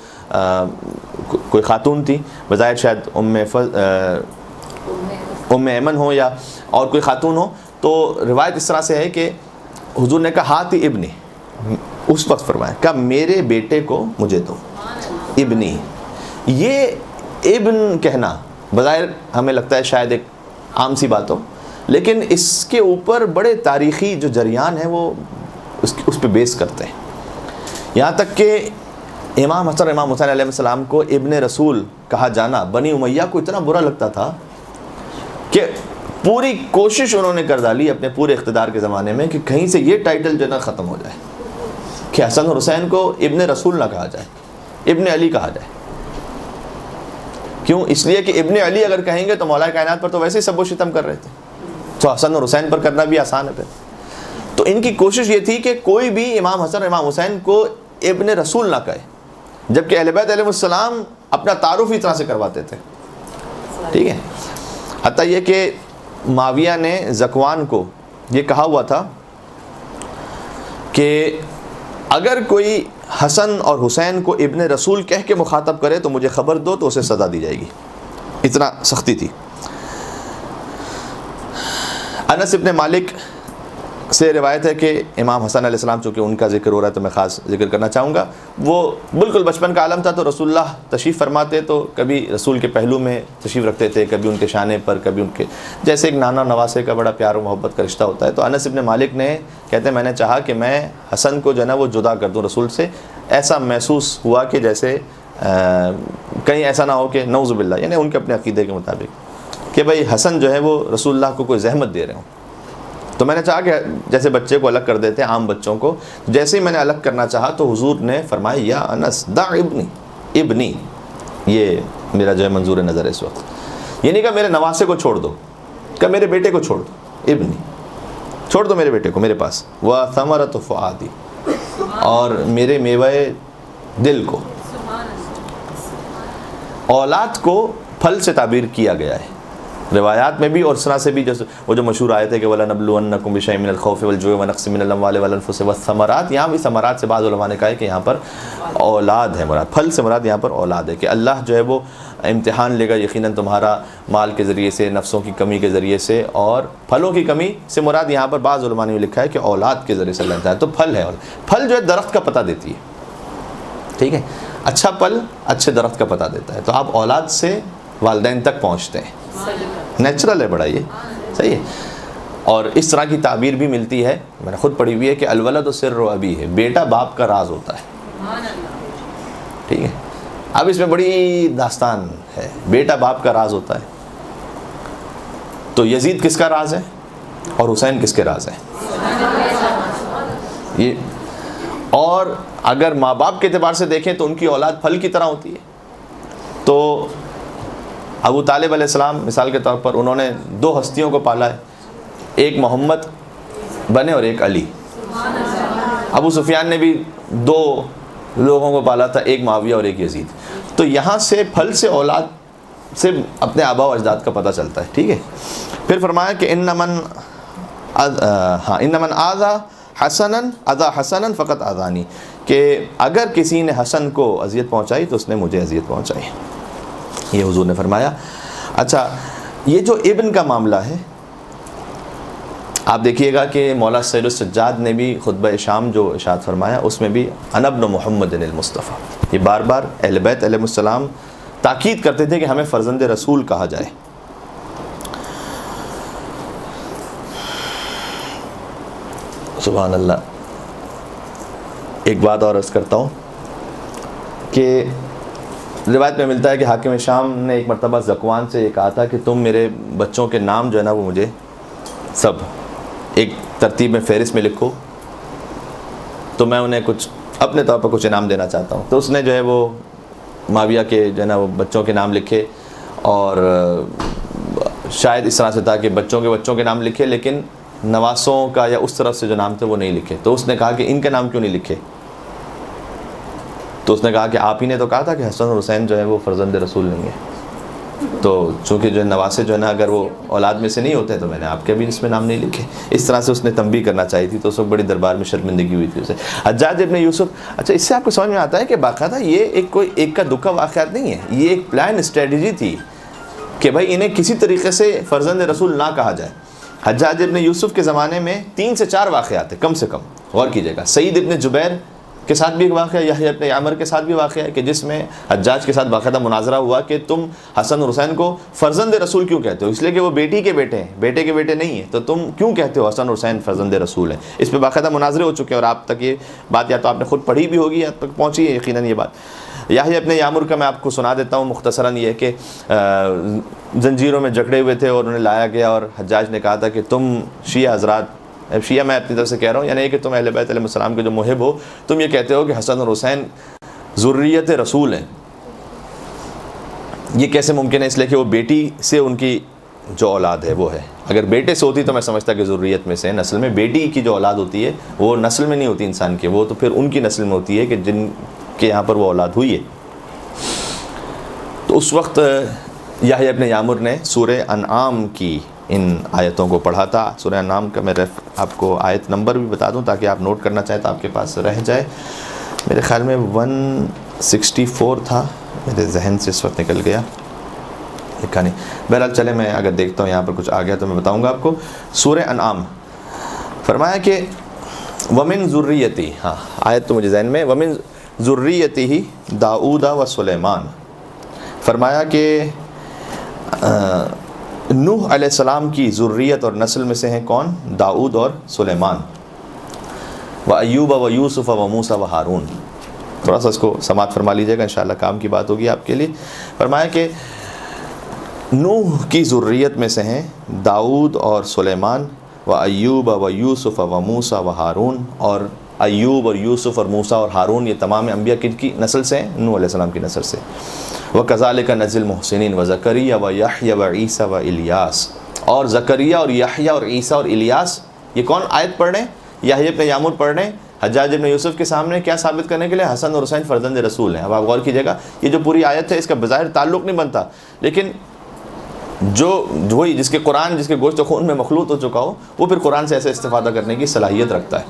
کوئی خاتون تھی، بظاہر شاید ام ایمن ہو یا اور کوئی خاتون ہو، تو روایت اس طرح سے ہے کہ حضور نے کہا ہاتھی ابنی، اس وقت فرمایا کہ میرے بیٹے کو مجھے دو. ابنی، یہ ابن کہنا بظاہر ہمیں لگتا ہے شاید ایک عام سی بات ہو، لیکن اس کے اوپر بڑے تاریخی جو جریان ہیں وہ اس پہ بیس کرتے ہیں. یہاں تک کہ امام حسن امام حسین علیہ السلام کو ابن رسول کہا جانا بنی امیہ کو اتنا برا لگتا تھا کہ پوری کوشش انہوں نے کر ڈالی اپنے پورے اقتدار کے زمانے میں کہ کہیں سے یہ ٹائٹل جو ہے نا ختم ہو جائے کہ حسن اور حسین کو ابن رسول نہ کہا جائے، ابن علی کہا جائے. کیوں؟ اس لیے کہ ابن علی اگر کہیں گے تو مولا کائنات پر تو ویسے ہی سب و شتم کر رہے تھے، تو حسن اور حسین پر کرنا بھی آسان ہے. پھر تو ان کی کوشش یہ تھی کہ کوئی بھی امام حسن اور امام حسین کو ابن رسول نہ کہے، جبکہ اہل بیت علیہ السلام اپنا تعارف اس طرح سے کرواتے تھے، ٹھیک ہے. حتیٰ یہ کہ معاویہ نے ذکوان کو یہ کہا ہوا تھا کہ اگر کوئی حسن اور حسین کو ابن رسول کہہ کے مخاطب کرے تو مجھے خبر دو تو اسے سزا دی جائے گی، اتنا سختی تھی. انس ابن مالک سے روایت ہے کہ امام حسن علیہ السلام، چونکہ ان کا ذکر ہو رہا ہے تو میں خاص ذکر کرنا چاہوں گا، وہ بالکل بچپن کا عالم تھا تو رسول اللہ تشریف فرماتے تو کبھی رسول کے پہلو میں تشریف رکھتے تھے، کبھی ان کے شانے پر، کبھی ان کے جیسے ایک نانا نواسے کا بڑا پیار و محبت کا رشتہ ہوتا ہے. تو انس ابن مالک نے کہتے ہیں میں نے چاہا کہ میں حسن کو جو ہے نا وہ جدا کر دوں رسول سے. ایسا محسوس ہوا کہ جیسے کہیں ایسا نہ ہو کہ نعوذ باللہ، یعنی ان کے اپنے عقیدے کے مطابق کہ بھائی حسن جو ہے وہ رسول اللہ کو کوئی زحمت دے رہے ہوں. تو میں نے چاہا کہ جیسے بچے کو الگ کر دیتے ہیں عام بچوں کو، جیسے ہی میں نے الگ کرنا چاہا تو حضور نے فرمایا یا انس دع ابنی، یہ میرا جو ہے منظور نظر ہے اس وقت، یعنی کہ میرے نواسے کو چھوڑ دو، کہ میرے بیٹے کو چھوڑ دو، ابنی چھوڑ دو میرے بیٹے کو میرے پاس، وثمرۃ فؤادی، اور میرے میوہ دل کو. اولاد کو پھل سے تعبیر کیا گیا ہے روایات میں بھی، اور اس طرح سے بھی جیسے وہ جو مشہور آیت ہے کہ وَلَنَبْلُوَنَّكُمْ بِشَيْءٍ مِّنَ الْخَوْفِ وَالْجُوعِ وَنَقْصٍ مِّنَ الْأَمْوَالِ وَالْأَنفُسِ وَالثَّمَرَاتِ. یہاں بھی ثمرات سے بعض علماء نے کہا ہے کہ یہاں پر اولاد ہے مراد، پھل سے مراد یہاں پر اولاد ہے، کہ اللہ جو ہے وہ امتحان لے گا یقیناً تمہارا مال کے ذریعے سے، نفسوں کی کمی کے ذریعے سے، اور پھلوں کی کمی سے مراد یہاں پر بعض علماء نے لکھا ہے کہ اولاد کے ذریعے سے اللہ ہے. تو پھل ہے، پھل جو ہے درخت کا پتہ دیتی ہے، ٹھیک ہے، اچھا پھل اچھے درخت کا پتہ دیتا ہے. تو آپ اولاد سے والدین تک پہنچتے ہیں، نیچرل ہے بڑا، یہ صحیح ہے. اور اس طرح کی تعبیر بھی ملتی ہے، میں نے خود پڑھی ہوئی ہے کہ الولد سر ابی ہے، بیٹا باپ کا راز ہوتا ہے، ٹھیک ہے. اب اس میں بڑی داستان ہے، بیٹا باپ کا راز ہوتا ہے. تو یزید کس کا راز ہے اور حسین کس کے راز ہے؟ یہ. اور اگر ماں باپ کے اعتبار سے دیکھیں تو ان کی اولاد پھل کی طرح ہوتی ہے. تو ابو طالب علیہ السلام مثال کے طور پر انہوں نے دو ہستیوں کو پالا ہے، ایک محمد بنے اور ایک علی. ابو سفیان نے بھی دو لوگوں کو پالا تھا، ایک معاویہ اور ایک یزید. تو یہاں سے پھل سے اولاد سے اپنے آبا و اجداد کا پتہ چلتا ہے، ٹھیک ہے. پھر فرمایا کہ ان من آذا حسنا فقط آذانی، کہ اگر کسی نے حسن کو اذیت پہنچائی تو اس نے مجھے اذیت پہنچائی، یہ حضور نے فرمایا. اچھا، یہ جو ابن کا معاملہ ہے، آپ دیکھیے گا کہ مولا سید السجاد نے بھی خطبہ شام جو ارشاد فرمایا اس میں بھی انا ابن محمد المصطفیٰ، یہ بار بار اہل بیت علیہ السلام تاکید کرتے تھے کہ ہمیں فرزند رسول کہا جائے. سبحان اللہ. ایک بات اور عرض کرتا ہوں کہ روایت میں ملتا ہے کہ حاکم شام نے ایک مرتبہ ذکوان سے یہ کہا تھا کہ تم میرے بچوں کے نام جو ہے نا وہ مجھے سب ایک ترتیب میں فہرست میں لکھو، تو میں انہیں کچھ اپنے طور پر کچھ انعام دینا چاہتا ہوں. تو اس نے جو ہے وہ معاویہ کے جو ہے نا وہ بچوں کے نام لکھے، اور شاید اس طرح سے تھا کہ بچوں کے نام لکھے لیکن نواسوں کا یا اس طرف سے جو نام تھے وہ نہیں لکھے. تو اس نے کہا کہ ان کے نام کیوں نہیں لکھے؟ تو اس نے کہا کہ آپ ہی نے تو کہا تھا کہ حسن اور حسین جو ہے وہ فرزند رسول نہیں ہے، تو چونکہ جو نواسے جو ہے نا اگر وہ اولاد میں سے نہیں ہوتے تو میں نے آپ کے بھی اس میں نام نہیں لکھے. اس طرح سے اس نے تنبیہ کرنا چاہی تھی، تو اس وقت بڑی دربار میں شرمندگی ہوئی تھی اسے. حجاج ابن یوسف، اچھا اس سے آپ کو سمجھ میں آتا ہے کہ باقاعدہ یہ کوئی ایک کا دکھا واقعات نہیں ہے، یہ ایک پلان اسٹریٹجی تھی کہ بھائی انہیں کسی طریقے سے فرزند رسول نہ کہا جائے. حجاج ابن یوسف کے زمانے میں 3 سے 4 واقعات ہیں کم سے کم، غور کیجیے گا. سعید ابن جبیر کے ساتھ بھی ایک واقعہ، یحییٰ ابن عامر کے ساتھ بھی واقعہ ہے کہ جس میں حجاج کے ساتھ باقاعدہ مناظرہ ہوا کہ تم حسن اور حسین کو فرزند رسول کیوں کہتے ہو؟ اس لیے کہ وہ بیٹی کے بیٹے ہیں، بیٹے کے بیٹے نہیں ہیں، تو تم کیوں کہتے ہو حسن اور حسین فرزند رسول ہیں؟ اس پہ باقاعدہ مناظرے ہو چکے ہیں، اور آپ تک یہ بات یا تو آپ نے خود پڑھی بھی ہوگی یا تک پہنچی ہے یقیناً یہ بات. یحییٰ ابن عامر کا میں آپ کو سنا دیتا ہوں مختصراً. یہ کہ زنجیروں میں جکڑے ہوئے تھے اور انہیں لایا گیا، اور حجاج نے کہا تھا کہ تم شیعہ حضرات، شیعہ میں اپنی طرف سے کہہ رہا ہوں، یعنی کہ تم اہل بیت علیہ السلام کے جو محب ہو، تم یہ کہتے ہو کہ حسن اور حسین ذریت رسول ہیں. یہ کیسے ممکن ہے؟ اس لیے کہ وہ بیٹی سے ان کی جو اولاد ہے وہ ہے. اگر بیٹے سے ہوتی تو میں سمجھتا کہ ذریت میں سے نسل میں، بیٹی کی جو اولاد ہوتی ہے وہ نسل میں نہیں ہوتی انسان کے، وہ تو پھر ان کی نسل میں ہوتی ہے کہ جن کے یہاں پر وہ اولاد ہوئی ہے۔ تو اس وقت یحییٰ ابن یامر نے سورہ انعام کی ان آیتوں کو پڑھا تھا۔ سورہ انعام کا میں آپ کو آیت نمبر بھی بتا دوں تاکہ آپ نوٹ کرنا چاہیں تو آپ کے پاس رہ جائے۔ میرے خیال میں 164 تھا، میرے ذہن سے اس وقت نکل گیا، لکھا نہیں، بہرحال چلے میں اگر دیکھتا ہوں یہاں پر کچھ آ گیا تو میں بتاؤں گا آپ کو۔ سورہ انعام فرمایا کہ وَمِن ذُرِّيَّتِهِ، ہاں آیت تو مجھے ذہن میں، وَمِن ذُرِّيَّتِهِ داؤد وسلیمان، فرمایا کہ نوح علیہ السلام کی ذریت اور نسل میں سے ہیں کون؟ داؤد اور سلیمان، وَأَيُّوبَ وَيُوسُفَ وَمُوسَى وَهَارُونَ۔ تھوڑا سا اس کو سماعت فرما لیجیے گا، انشاءاللہ کام کی بات ہوگی آپ کے لیے۔ فرمایا کہ نوح کی ذریت میں سے ہیں داؤد اور سلیمان، وَأَيُّوبَ وَيُوسُفَ وَمُوسَى وَهَارُونَ، اور ایوب اور یوسف اور موسیٰ اور ہارون یہ تمام انبیاء کی نسل سے ہیں؟ نوح علیہ السلام کی نسل سے۔ وَكَذَلِكَ نَجْزِي الْمُحْسِنِينَ وَزَكَرِيَّا وَيَحْيَىٰ وَعِيسَىٰ وَإِلْيَاسَ، اور زکریا اور یحییٰ اور عیسیٰ اور الیاس، یہ کون آیت پڑھ رہے ہیں؟ یحییٰ ابن یامر پڑھ رہے ہیں حجاج ابن یوسف کے سامنے، کیا ثابت کرنے کے لیے؟ حسن اور حسین فرزند رسول ہیں۔ اب آپ غور کیجیے گا، یہ جو پوری آیت ہے اس کا بظاہر تعلق نہیں بنتا، لیکن جو وہی جس کے قرآن جس کے گوشت و خون میں مخلوط ہو چکا ہو وہ پھر قرآن سے ایسے استفادہ کرنے کی صلاحیت رکھتا ہے۔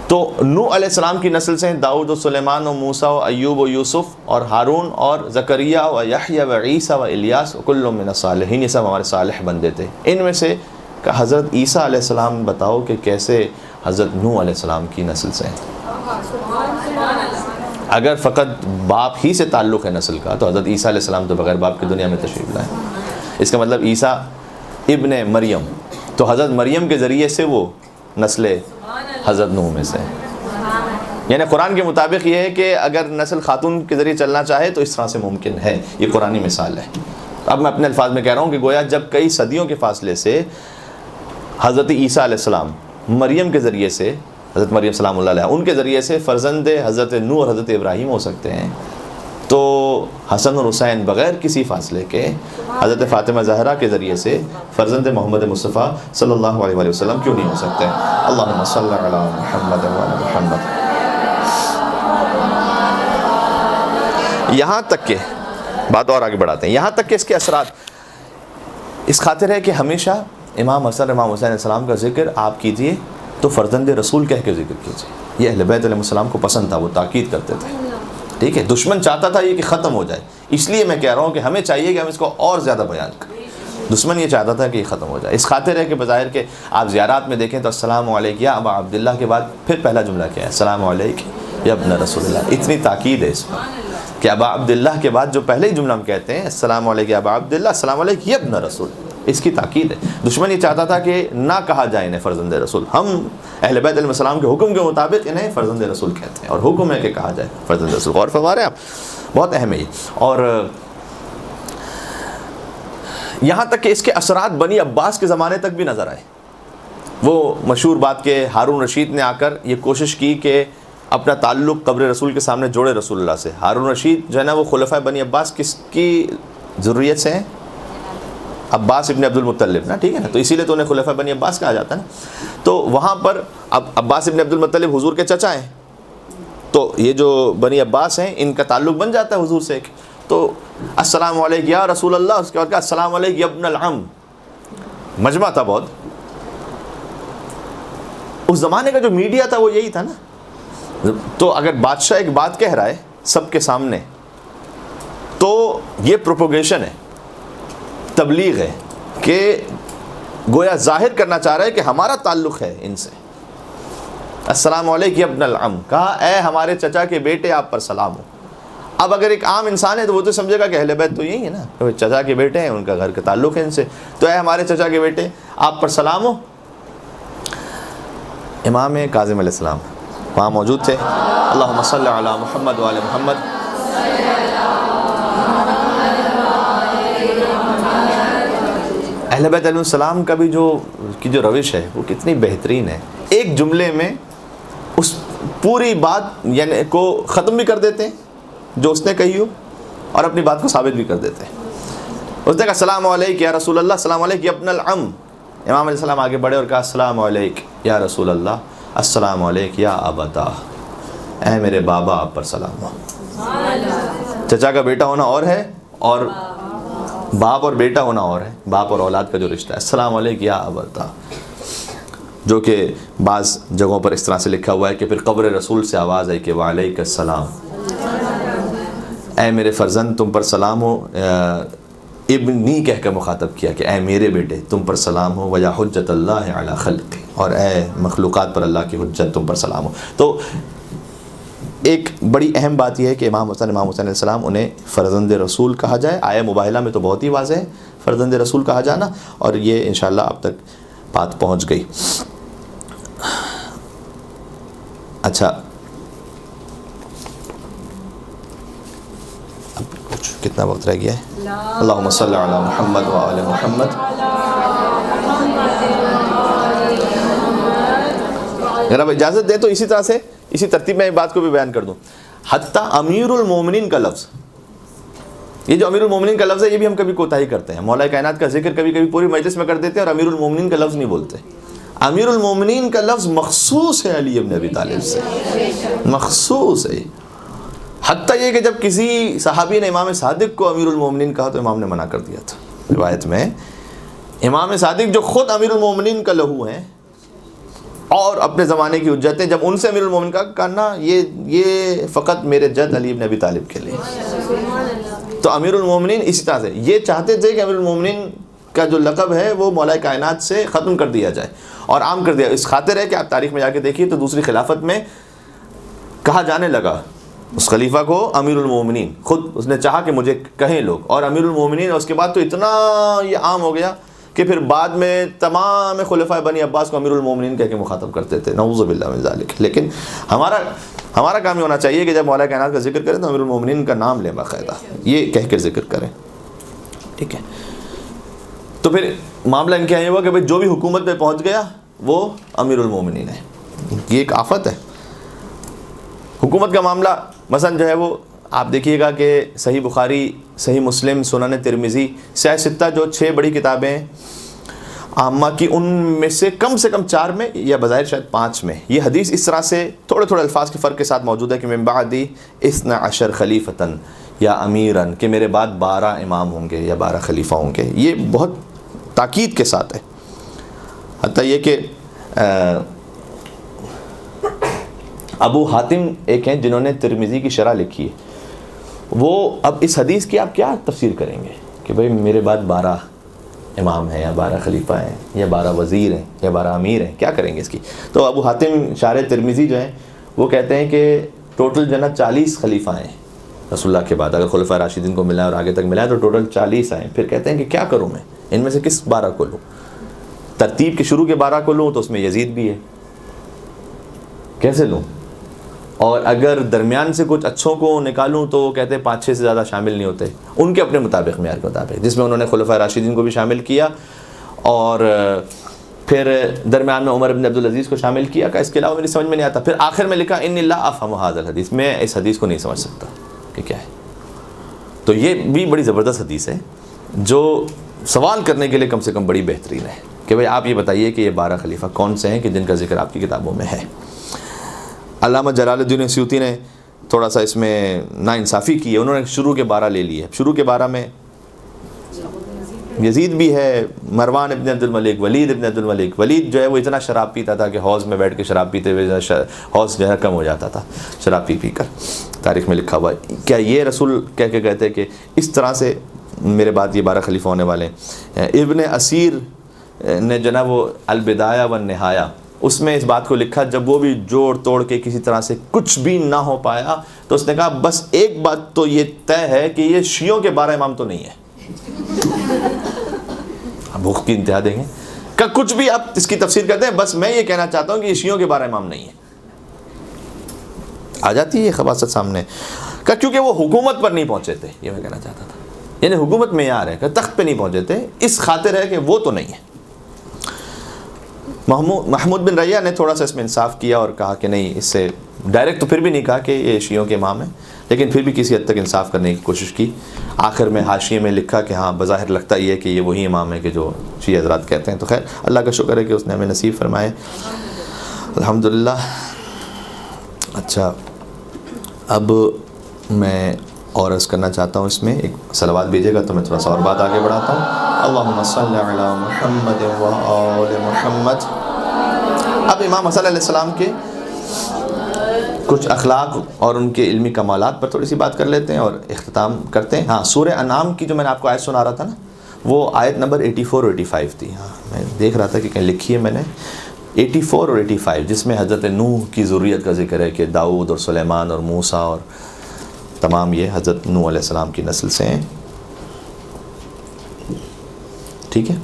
تو نوح علیہ السلام کی نسل سے ہیں داؤد و سلیمان و موسیٰ و ایوب و یوسف اور ہارون اور زکریا و یحییٰ و عیسیٰ و الیاس کل من الصالحین، یہ سب ہمارے صالح بندے تھے۔ ان میں سے حضرت عیسیٰ علیہ السلام بتاؤ کہ کیسے حضرت نوح علیہ السلام کی نسل سے ہیں؟ اگر فقط باپ ہی سے تعلق ہے نسل کا تو حضرت عیسیٰ علیہ السلام تو بغیر باپ کی دنیا میں تشریف لائے۔ اس کا مطلب عیسیٰ ابن مریم، تو حضرت مریم کے ذریعے سے وہ نسل حضرت نوح میں سے ہے۔ یعنی قرآن کے مطابق یہ ہے کہ اگر نسل خاتون کے ذریعے چلنا چاہے تو اس طرح سے ممکن ہے، یہ قرآنی مثال ہے۔ اب میں اپنے الفاظ میں کہہ رہا ہوں کہ گویا جب کئی صدیوں کے فاصلے سے حضرت عیسیٰ علیہ السلام مریم کے ذریعے سے، حضرت مریم سلام اللہ علیہ ان کے ذریعے سے فرزند حضرت نوح اور حضرت ابراہیم ہو سکتے ہیں، تو حسن اور حسین بغیر کسی فاصلے کے حضرت فاطمہ زہرا کے ذریعے سے فرزند محمد مصطفیٰ صلی اللہ علیہ وسلم کیوں نہیں ہو سکتے؟ اللہم صلی علی محمد وعلی محمد۔ یہاں تک کہ بات اور آگے بڑھاتے ہیں، یہاں تک کہ اس کے اثرات اس خاطر ہے کہ ہمیشہ امام حسن امام حسین علیہ السلام کا ذکر آپ کیجئے تو فرزند رسول کہہ کے ذکر کیجئے۔ یہ اہل بیت علیہ السلام کو پسند تھا، وہ تاکید کرتے تھے، ٹھیک ہے۔ دشمن چاہتا تھا یہ کہ ختم ہو جائے، اس لیے میں کہہ رہا ہوں کہ ہمیں چاہیے کہ ہم اس کو اور زیادہ بیان کریں۔ دشمن یہ چاہتا تھا کہ یہ ختم ہو جائے، اس خاطر ہے کہ بظاہر کہ آپ زیارات میں دیکھیں تو السلام علیک یا ابا عبداللہ کے بعد پھر پہلا جملہ کیا ہے؟ السلام علیک یا ابن رسول اللہ۔ اتنی تاکید ہے اس پر کہ ابا عبداللہ کے بعد جو پہلے ہی جملہ ہم کہتے ہیں السلام علیک یا ابا عبداللہ، السلام علیک یا ابن رسول، اس کی تاکید ہے۔ دشمن یہ چاہتا تھا کہ نہ کہا جائے انہیں فرزند رسول، ہم اہل بیت علیہ السلام کے حکم کے مطابق انہیں فرزند رسول کہتے ہیں، اور حکم ہے کہ کہا جائے فرزند رسول۔ غور فرما رہے ہیں آپ، بہت اہم ہے یہ۔ اور یہاں تک کہ اس کے اثرات بنی عباس کے زمانے تک بھی نظر آئے۔ وہ مشہور بات کہ ہارون رشید نے آ کر یہ کوشش کی کہ اپنا تعلق قبر رسول کے سامنے جوڑے رسول اللہ سے۔ ہارون رشید جو ہے نا وہ خلفۂ بنی عباس کس کی ذریت سے ہیں؟ عباس ابن عبد المطلب نا، ٹھیک ہے نا، تو اسی لیے تو انہیں خلفۂ بنی عباس کہا جاتا ہے نا۔ تو وہاں پر اب عباس ابن عبد المطلب حضور کے چچا ہیں، تو یہ جو بنی عباس ہیں ان کا تعلق بن جاتا ہے حضور سے۔ تو السلام علیک یا رسول اللہ، اس کے بعد کہا السلام علیک یا ابن العم۔ مجمع تھا بہت، اس زمانے کا جو میڈیا تھا وہ یہی تھا نا۔ تو اگر بادشاہ ایک بات کہہ رہا ہے سب کے سامنے تو یہ پروپوگیشن ہے، تبلیغ ہے، کہ گویا ظاہر کرنا چاہ رہا ہے کہ ہمارا تعلق ہے ان سے۔ السلام علیکم ابن العم، کہا اے ہمارے چچا کے بیٹے آپ پر سلام ہو۔ اب اگر ایک عام انسان ہے تو وہ تو سمجھے گا کہ اہل بیت تو یہی ہے نا، چچا کے بیٹے ہیں، ان کا گھر کا تعلق ہے ان سے، تو اے ہمارے چچا کے بیٹے آپ پر سلام ہو۔ امام کاظم علیہ السلام وہاں موجود تھے۔ اللہم صلی علی محمد وعلی محمد۔ اہل بیت علیہ السلام کا بھی جو روش ہے وہ کتنی بہترین ہے۔ ایک جملے میں اس پوری بات یعنی کو ختم بھی کر دیتے ہیں جو اس نے کہی ہو، اور اپنی بات کو ثابت بھی کر دیتے ہیں۔ اس نے کہا السلام علیک یا رسول اللہ، السلام علیک یا ابن العم۔ امام علیہ السلام آگے بڑھے اور کہا السلام علیک یا رسول اللہ، السلام علیک یا ابتا، اے میرے بابا آپ پر سلام ہو۔ چچا کا بیٹا ہونا اور ہے، اور باپ اور بیٹا ہونا اور ہے، باپ اور اولاد کا جو رشتہ ہے۔ السلام علیک یا ابتا، جو کہ بعض جگہوں پر اس طرح سے لکھا ہوا ہے کہ پھر قبر رسول سے آواز آئی کہ وعلیک السلام، اے میرے فرزند تم پر سلام ہو، ابنی کہہ کر مخاطب کیا کہ اے میرے بیٹے تم پر سلام ہو، ویا حجت اللہ علی خلق، اور اے مخلوقات پر اللہ کی حجت تم پر سلام ہو۔ تو ایک بڑی اہم بات یہ ہے کہ امام حسین علیہ السلام انہیں فرزند رسول کہا جائے۔ آیہ مباہلہ میں تو بہت ہی واضح ہے فرزند رسول کہا جانا، اور یہ انشاءاللہ اب تک بات پہنچ گئی۔ اچھا، کتنا وقت رہ گیا ہے؟ اللہم صلی علی محمد و آل محمد۔ اگر آپ اجازت دیں تو اسی طرح سے اسی ترتیب میں ایک بات کو بھی بیان کر دوں۔ حتیٰ امیر المومنین کا لفظ، یہ جو امیر المومنین کا لفظ ہے یہ بھی ہم کبھی کوتاہی کرتے ہیں۔ مولا کائنات کا ذکر کبھی کبھی پوری مجلس میں کر دیتے ہیں اور امیر المومنین کا لفظ نہیں بولتے۔ امیر المومنین کا لفظ مخصوص ہے علی ابن ابی طالب سے، مخصوص ہے۔ حتیٰ یہ کہ جب کسی صحابی نے امام صادق کو امیر المومنین کہا تو امام نے منع کر دیا تھا۔ روایت میں امام صادق جو خود امیر المومنین کا لہو ہیں اور اپنے زمانے کی حجتیں، جب ان سے امیر المومنین کا کہنا یہ فقط میرے جد علی ابن ابی طالب کے لیے۔ تو امیر المومنین اسی طرح سے یہ چاہتے تھے کہ امیر المومنین کا جو لقب ہے وہ مولا کائنات سے ختم کر دیا جائے اور عام کر دیا۔ اس خاطر ہے کہ آپ تاریخ میں جا کے دیکھیے تو دوسری خلافت میں کہا جانے لگا اس خلیفہ کو امیر المومنین، خود اس نے چاہا کہ مجھے کہیں لوگ، اور امیر المومنین، اور اس کے بعد تو اتنا یہ عام ہو گیا کہ پھر بعد میں تمام خلفاء بنی عباس کو امیر المومنین کہہ کے مخاطب کرتے تھے، نعوذ باللہ من ذالک۔ لیکن ہمارا کام یہ ہونا چاہیے کہ جب مولا کائنات کا ذکر کریں تو امیر المومنین کا نام لیں باقاعدہ، یہ کہہ کر ذکر کریں، ٹھیک ہے۔ تو پھر معاملہ ان کے یہ ہوا کہ بھئی جو بھی حکومت میں پہنچ گیا وہ امیر المومنین ہے۔ یہ ایک آفت ہے حکومت کا معاملہ۔ مثلا جو ہے وہ آپ دیکھیے گا کہ صحیح بخاری، صحیح مسلم، سنن ترمذی، سیاہ ستہ جو 6 بڑی کتابیں ہیں عامہ کی، ان میں سے کم 4 میں یا بظاہر شاید 5 میں یہ حدیث اس طرح سے تھوڑے الفاظ کے فرق کے ساتھ موجود ہے کہ من بعدی 12 خلیفتاً یا امیراً، کہ میرے بعد 12 امام ہوں گے یا 12 خلیفہ ہوں گے۔ یہ بہت تاکید کے ساتھ ہے، حتیٰ یہ کہ ابو حاتم ایک ہیں جنہوں نے ترمذی کی شرح لکھی ہے، وہ اب اس حدیث کی آپ کیا تفسیر کریں گے کہ بھئی میرے بعد 12 امام ہیں یا 12 خلیفہ ہیں یا 12 وزیر ہیں یا 12 امیر ہیں، کیا کریں گے اس کی؟ تو ابو حاتم شارح ترمذی جو ہیں وہ کہتے ہیں کہ ٹوٹل جنت 40 خلیفہ ہیں رسول اللہ کے بعد، اگر خلفاء راشدین کو ملا ہے اور آگے تک ملا ہے تو ٹوٹل 40 آئیں۔ پھر کہتے ہیں کہ کیا کروں میں ان میں سے کس 12 کو لوں؟ ترتیب کے شروع کے 12 کو لوں تو اس میں یزید بھی ہے، کیسے لوں؟ اور اگر درمیان سے کچھ اچھوں کو نکالوں تو وہ کہتے ہیں 5-6 سے زیادہ شامل نہیں ہوتے ان کے اپنے مطابق، معیار کے مطابق، جس میں انہوں نے خلفاء راشدین کو بھی شامل کیا اور پھر درمیان میں عمر بن عبدالعزیز کو شامل کیا کہ اس کے علاوہ میری سمجھ میں نہیں آتا۔ پھر آخر میں لکھا ان لا افہم ھذا الحدیث، میں اس حدیث کو نہیں سمجھ سکتا کہ کیا ہے۔ تو یہ بھی بڑی زبردست حدیث ہے جو سوال کرنے کے لیے کم سے کم بڑی بہترین ہے کہ بھئی آپ یہ بتائیے کہ یہ 12 خلیفہ کون سے ہیں کہ جن کا ذکر آپ کی کتابوں میں ہے۔ علامہ جلال الدین سیوطی نے تھوڑا سا اس میں ناانصافی کی ہے، انہوں نے شروع کے 12 لے لیے۔ شروع کے 12 میں یزید بھی ہے، مروان ابن عبد الملک، ولید ابن عبد الملک۔ ولید جو ہے وہ اتنا شراب پیتا تھا کہ حوض میں بیٹھ کے شراب پیتے ہوئے حوض جو ہے کم ہو جاتا تھا شراب پی کر، تاریخ میں لکھا ہوا ہے۔ کیا یہ رسول کہہ کے کہتے کہ اس طرح سے میرے بعد یہ 12 خلیفہ ہونے والے ہیں؟ ابن اسیر نے جو نا وہ البدایہ والنہایہ اس میں اس بات کو لکھا، جب وہ بھی جوڑ توڑ کے کسی طرح سے کچھ بھی نہ ہو پایا تو اس نے کہا بس ایک بات تو یہ طے ہے کہ یہ شیعوں کے 12 امام تو نہیں ہے۔ بھوک کی انتہا دیں گے کہ کچھ بھی آپ اس کی تفسیر کرتے ہیں، بس میں یہ کہنا چاہتا ہوں کہ یہ شیعوں کے 12 امام نہیں ہے۔ آ جاتی ہے یہ خباثت سامنے کہ کیونکہ وہ حکومت پر نہیں پہنچے تھے، یہ میں کہنا چاہتا تھا، یعنی حکومت معیار ہے کہ تخت پہ نہیں پہنچے تھے، اس خاطر ہے کہ وہ تو نہیں ہے۔ محمود بن ریہ نے تھوڑا سا اس میں انصاف کیا اور کہا کہ نہیں، اس سے ڈائریکٹ تو پھر بھی نہیں کہا کہ یہ شیعوں کے امام ہیں، لیکن پھر بھی کسی حد تک انصاف کرنے کی کوشش کی. آخر میں حاشیے میں لکھا کہ ہاں بظاہر لگتا یہ ہے کہ یہ وہی امام ہے کہ جو شیعہ حضرات کہتے ہیں. تو خیر اللہ کا شکر ہے کہ اس نے ہمیں نصیب فرمائے الحمدللہ. اچھا اب میں اور عرض کرنا چاہتا ہوں، اس میں ایک صلوات بھیجے گا تو میں تھوڑا سا اور بات آگے بڑھاتا ہوں. اللہم صلی علی محمد و آل محمد. اب امام حسن علیہ السلام کے کچھ اخلاق اور ان کے علمی کمالات پر تھوڑی سی بات کر لیتے ہیں اور اختتام کرتے ہیں. ہاں سورہ انعام کی جو میں نے آپ کو آیت سنا رہا تھا نا، وہ آیت نمبر 84 اور 85 تھی. ہاں میں دیکھ رہا تھا کہ کہیں لکھی ہے میں نے 84 اور 85، جس میں حضرت نوح کی ذریت کا ذکر ہے کہ داؤد اور سلیمان اور موسیٰ اور تمام یہ حضرت نوح علیہ السلام کی نسل سے ہیں. ٹھیک ہے.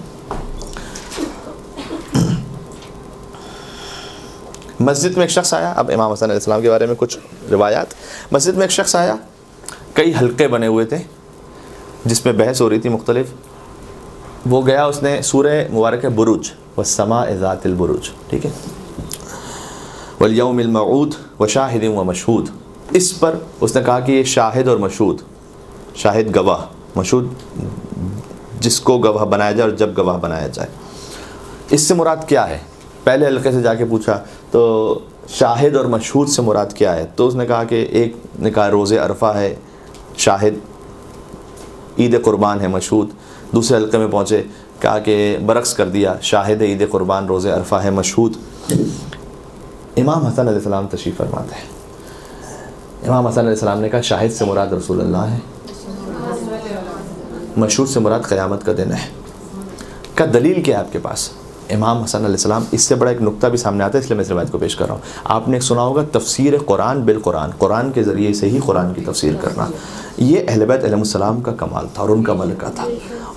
مسجد میں ایک شخص آیا. اب امام حسن علیہ السلام کے بارے میں کچھ روایات. مسجد میں ایک شخص آیا، کئی حلقے بنے ہوئے تھے جس میں بحث ہو رہی تھی مختلف. وہ گیا، اس نے سورہ مبارک بروج والسماء ذات البروج، ٹھیک ہے، والیوم الموعود وشاہد ومشہود، اس پر اس نے کہا کہ یہ شاہد اور مشہود، شاہد گواہ، مشہود جس کو گواہ بنایا جائے اور جب گواہ بنایا جائے. اس سے مراد کیا ہے؟ پہلے حلقے سے جا کے پوچھا تو شاہد اور مشہود سے مراد کیا ہے؟ تو اس نے کہا کہ ایک نے کہا روز عرفہ ہے شاہد، عید قربان ہے مشہود. دوسرے حلقے میں پہنچے، کہا کہ برعکس کر دیا، شاہد عید قربان، روز عرفہ ہے مشہود. امام حسن علیہ السلام تشریف فرماتے ہیں. امام حسن علیہ السلام نے کہا شاہد سے مراد رسول اللہ ہے، مشہود سے مراد قیامت کا دن ہے. کا دلیل کیا ہے آپ کے پاس؟ امام حسن علیہ السلام، اس سے بڑا ایک نقطہ بھی سامنے آتا ہے، اس لیے میں اس روایت کو پیش کر رہا ہوں. آپ نے ایک سنا ہوگا تفسیر قرآن بالقرآن، قرآن کے ذریعے سے ہی قرآن کی تفسیر کرنا. یہ اہل بیت علیہ السلام کا کمال تھا اور ان کا ملکہ تھا،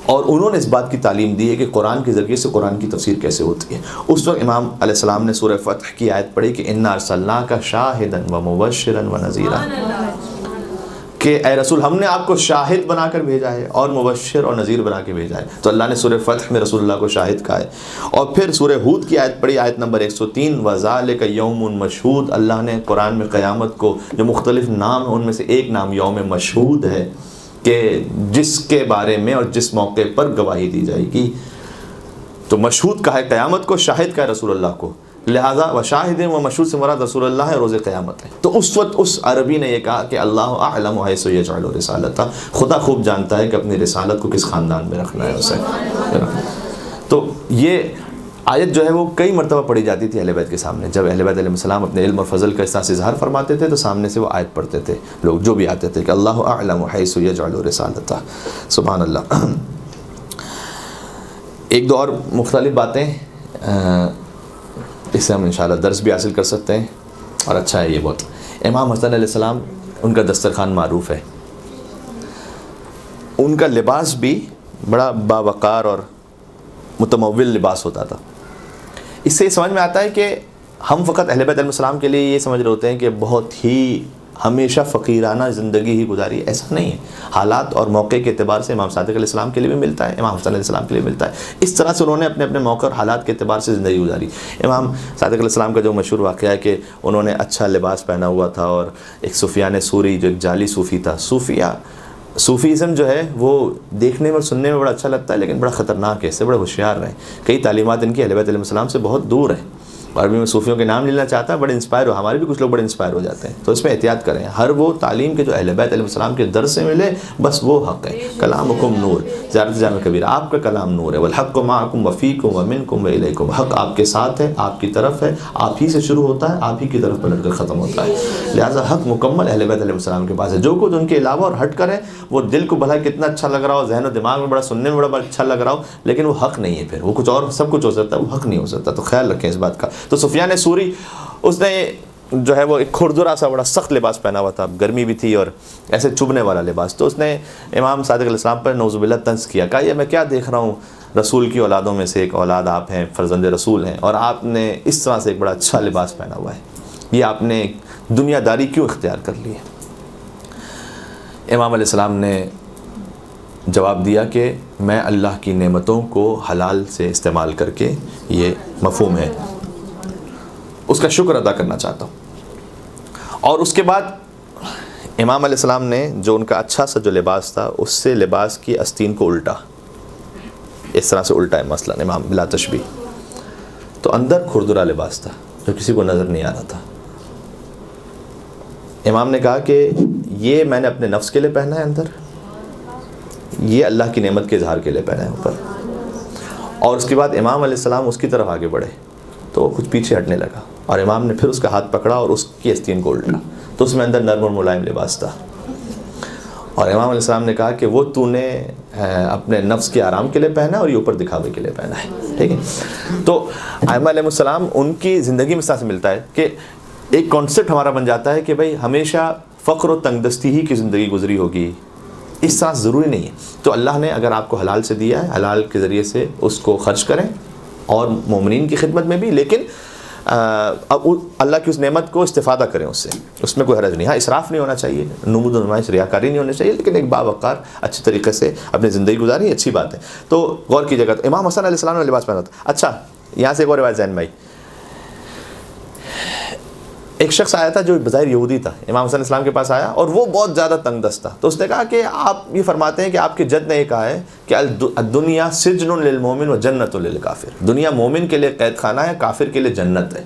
اور انہوں نے اس بات کی تعلیم دی ہے کہ قرآن کے ذریعے سے قرآن کی تفسیر کیسے ہوتی ہے. اس وقت امام علیہ السلام نے سورہ فتح کی آیت پڑھی کہ انا ارسلناک شاہدا ومبشرا ونذیرا، کہ اے رسول ہم نے آپ کو شاہد بنا کر بھیجا ہے اور مبشر اور نذیر بنا کے بھیجا ہے. تو اللہ نے سورہ فتح میں رسول اللہ کو شاہد کہا ہے. اور پھر سورہ ہود کی آیت پڑھی، آیت نمبر 103، وذالک یوم مشہود. اللہ نے قرآن میں قیامت کو جو مختلف نام ہیں ان میں سے ایک نام یوم مشہود ہے، کہ جس کے بارے میں اور جس موقع پر گواہی دی جائے گی. تو مشہود کہا ہے قیامت کو، شاہد کہا ہے رسول اللہ کو، لہذا وشاہد و مشہود سے مراد رسول اللہ ہے، روز قیامت ہے. تو اس وقت اس عربی نے یہ کہا کہ اللہ اعلم حیث یجعل رسالتہ، خدا خوب جانتا ہے کہ اپنی رسالت کو کس خاندان میں رکھنا ہے اسے. تو یہ آیت جو ہے وہ کئی مرتبہ پڑھی جاتی تھی اہل بیت کے سامنے. جب اہل بیت علیہ السلام اپنے علم اور فضل کا اس طرح سے اظہار فرماتے تھے تو سامنے سے وہ آیت پڑھتے تھے لوگ جو بھی آتے تھے کہ اللہ اعلم حیث یجعل رسالتہ. سبحان اللہ. ایک دو اور مختلف باتیں، اس سے ہم انشاءاللہ درس بھی حاصل کر سکتے ہیں اور اچھا ہے یہ بہت. امام حسن علیہ السلام، ان کا دسترخوان معروف ہے، ان کا لباس بھی بڑا باوقار اور متمول لباس ہوتا تھا. اس سے یہ سمجھ میں آتا ہے کہ ہم فقط اہل بیت علیہ السلام کے لیے یہ سمجھ رہے ہوتے ہیں کہ بہت ہی ہمیشہ فقیرانہ زندگی ہی گزاری. ایسا نہیں ہے. حالات اور موقع کے اعتبار سے امام صادق علیہ السلام کے لیے بھی ملتا ہے، امام حسن علیہ السلام کے لیے ملتا ہے. اس طرح سے انہوں نے اپنے اپنے موقع اور حالات کے اعتبار سے زندگی گزاری. امام صادق علیہ السلام کا جو مشہور واقعہ ہے کہ انہوں نے اچھا لباس پہنا ہوا تھا، اور ایک سفیان ثوری جو ایک جعلی صوفی تھا. صوفیزم جو ہے وہ دیکھنے میں اور سننے میں بڑا اچھا لگتا ہے لیکن بڑا خطرناک ہے، اس سے بڑے ہوشیار رہیں. کئی تعلیمات ان کی اہل بیت علیہ السلام سے بہت دور ہیں. عربی میں صوفیوں کے نام لینا چاہتا ہے، بڑے انسپائر ہو، ہمارے بھی کچھ لوگ بڑے انسپائر ہو جاتے ہیں. تو اس میں احتیاط کریں. ہر وہ تعلیم کے جو اہل بیت علیہ السلام کے در سے ملے بس وہ حق ہے. کلامکم نور، زیارت جامع کبیرہ، آپ کا کلام نور ہے. والحق معکم وفیکم ومنکم والیکم، حق آپ کے ساتھ ہے، آپ کی طرف ہے، آپ ہی سے شروع ہوتا ہے، آپ ہی کی طرف پلٹ کر ختم ہوتا ہے. لہٰذا حق مکمل اہل بیت علیہ السلام کے پاس ہے. جو کچھ ان کے علاوہ اور ہٹ کرے وہ دل کو بھلا کتنا اچھا لگ رہا ہو، ذہن و دماغ میں بڑا سننے میں بڑا اچھا لگ رہا ہو، لیکن وہ حق نہیں ہے. پھر وہ کچھ اور سب کچھ ہو سکتا ہے، وہ حق نہیں ہو سکتا. تو خیال رکھیں اس بات کا. تو سفیان ثوری اس نے جو ہے وہ ایک کھردرا سا بڑا سخت لباس پہنا ہوا تھا، گرمی بھی تھی اور ایسے چبھنے والا لباس. تو اس نے امام صادق علیہ السلام پر نعوذ باللہ طنز کیا. کہا یہ میں کیا دیکھ رہا ہوں، رسول کی اولادوں میں سے ایک اولاد آپ ہیں، فرزند رسول ہیں، اور آپ نے اس طرح سے ایک بڑا اچھا لباس پہنا ہوا ہے، یہ آپ نے دنیا داری کیوں اختیار کر لی ہے؟ امام علیہ السلام نے جواب دیا کہ میں اللہ کی نعمتوں کو حلال سے استعمال کر کے، یہ مفہوم ہے، اس کا شکر ادا کرنا چاہتا ہوں. اور اس کے بعد امام علیہ السلام نے جو ان کا اچھا سا جو لباس تھا اس سے لباس کی آستین کو الٹا، اس طرح سے الٹا ہے مثلا امام بلا تشبیہ، تو اندر کھردرا لباس تھا جو کسی کو نظر نہیں آ رہا تھا۔ امام نے کہا کہ یہ میں نے اپنے نفس کے لیے پہنا ہے اندر، یہ اللہ کی نعمت کے اظہار کے لیے پہنا ہے اوپر۔ اور اس کے بعد امام علیہ السلام اس کی طرف آگے بڑھے تو وہ کچھ پیچھے ہٹنے لگا، اور امام نے پھر اس کا ہاتھ پکڑا اور اس کی آستین کو الٹا، تو اس میں اندر نرم اور ملائم لباس تھا۔ اور امام علیہ السلام نے کہا کہ وہ تو نے اپنے نفس کے آرام کے لیے پہنا اور یہ اوپر دکھاوے کے لیے پہنا ہے، ٹھیک ہے۔ تو ائمہ علیہ السلام ان کی زندگی میں اس طرح سے ملتا ہے کہ ایک کانسیپٹ ہمارا بن جاتا ہے کہ بھائی ہمیشہ فقر و تنگ دستی ہی کی زندگی گزری ہوگی، اس طرح ضروری نہیں ہے۔ تو اللہ نے اگر آپ کو حلال سے دیا ہے، حلال کے ذریعے سے اس کو خرچ کریں اور مومنین کی خدمت میں بھی، لیکن اللہ کی اس نعمت کو استفادہ کریں، اس میں کوئی حرج نہیں۔ ہاں اسراف نہیں ہونا چاہیے، نمود و نمائش ریاکاری نہیں ہونی چاہیے، لیکن ایک باوقار اچھی طریقے سے اپنی زندگی گزاری اچھی بات ہے۔ تو غور کیجیے گا، تو امام حسن علیہ السلام نے لباس پہنا تھا۔ اچھا یہاں سے ایک اور روایت ذہن میں آئی، ایک شخص آیا تھا جو بظاہر یہودی تھا، امام حسن علیہ السلام کے پاس آیا اور وہ بہت زیادہ تنگ دست تھا۔ تو اس نے کہا کہ آپ یہ فرماتے ہیں کہ آپ کے جد نے یہ کہا ہے کہ الدنیا سجن للمومن و جنت للکافر، دنیا مومن کے لیے قید خانہ ہے، کافر کے لیے جنت ہے۔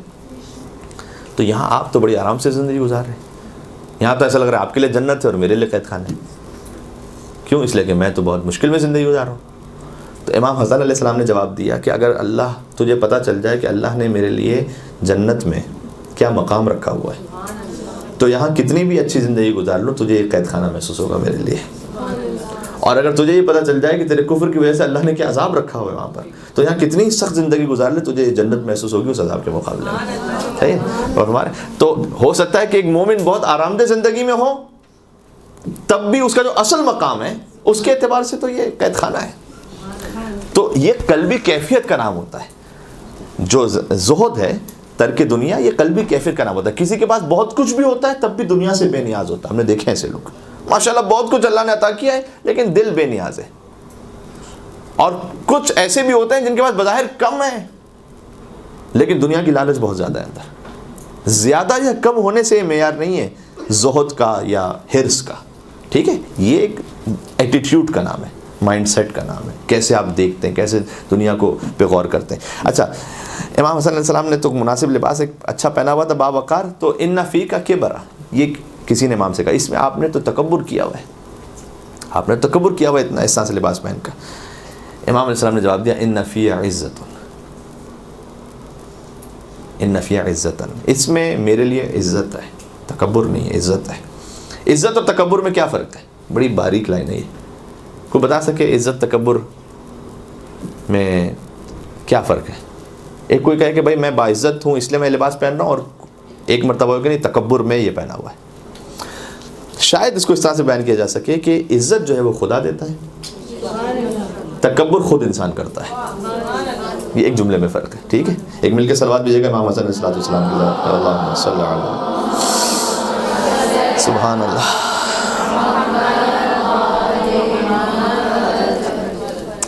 تو یہاں آپ تو بڑی آرام سے زندگی گزار رہے ہیں، یہاں تو ایسا لگ رہا ہے آپ کے لیے جنت ہے اور میرے لیے قید خانہ ہے۔ کیوں؟ اس لیے کہ میں تو بہت مشکل میں زندگی گزار رہا ہوں۔ تو امام حسن علیہ السلام نے جواب دیا کہ اگر اللہ تجھے پتہ چل جائے کہ اللہ نے میرے لیے جنت میں کیا مقام رکھا ہوا ہے، تو یہاں کتنی بھی اچھی زندگی گزار لو تجھے ایک قید خانہ محسوس ہوگا میرے لیے۔ اور اگر تجھے یہ پتہ چل جائے کہ تیرے کفر کی وجہ سے اللہ نے کیا عذاب رکھا ہوا ہے وہاں پر، تو یہاں کتنی سخت زندگی گزار لے تجھے جنت محسوس ہوگی اس عذاب کے مقابلے میں، صحیح؟ اور ہمارے تو ہو سکتا ہے کہ ایک مومن بہت آرام دہ زندگی میں ہو، تب بھی اس کا جو اصل مقام ہے اس کے اعتبار سے تو یہ قید خانہ ہے۔ تو یہ قلبی کیفیت کا نام ہوتا ہے، جو زہد ہے ترک دنیا، یہ قلبی کیفیت کا نام ہوتا ہے۔ کسی کے پاس بہت کچھ بھی ہوتا ہے تب بھی دنیا سے بے نیاز ہوتا ہے، ہم نے دیکھے ایسے لوگ، ماشاءاللہ بہت کچھ اللہ نے عطا کیا ہے لیکن دل بے نیاز ہے۔ اور کچھ ایسے بھی ہوتے ہیں جن کے پاس بظاہر کم ہے لیکن دنیا کی لالچ بہت زیادہ ہے اندر۔ زیادہ یا کم ہونے سے معیار نہیں ہے زہد کا یا حرص کا، ٹھیک ہے؟ یہ ایک ایٹیٹیوڈ کا نام ہے، مائنڈ سیٹ کا نام ہے، کیسے آپ دیکھتے ہیں، کیسے دنیا کو پہ غور کرتے ہیں۔ اچھا امام حسن علیہ السلام نے تو مناسب لباس ایک اچھا پہنا ہوا تھا باوقار، تو ان فی کا کبرا، یہ کسی نے امام سے کہا اس میں آپ نے تو تکبر کیا ہوا ہے، آپ نے تکبر کیا ہوا ہے اتنا اس طرح سے لباس پہن کا۔ امام علیہ السلام نے جواب دیا ان فی عزت، ان فی عزت، اس میں میرے لیے عزت ہے، تکبر نہیں ہے، عزت ہے۔ عزت اور تکبر میں کیا فرق ہے؟ بڑی باریک لائن ہے یہ، کوئی بتا سکے عزت تکبر میں کیا فرق ہے؟ ایک کوئی کہے کہ بھائی میں باعزت ہوں اس لیے میں لباس پہن رہا ہوں، اور ایک مرتبہ ہو کہ نہیں تکبر میں یہ پہنا ہوا ہے۔ شاید اس کو اس طرح سے بیان کیا جا سکے کہ عزت جو ہے وہ خدا دیتا ہے، تکبر خود انسان کرتا ہے۔ یہ ایک جملے میں فرق ہے، ٹھیک ہے؟ ایک مل کے صلوات بھیجیے گا امام حسن علیہ السلام کی ذات، اللہم صلی علی سبحان اللہ۔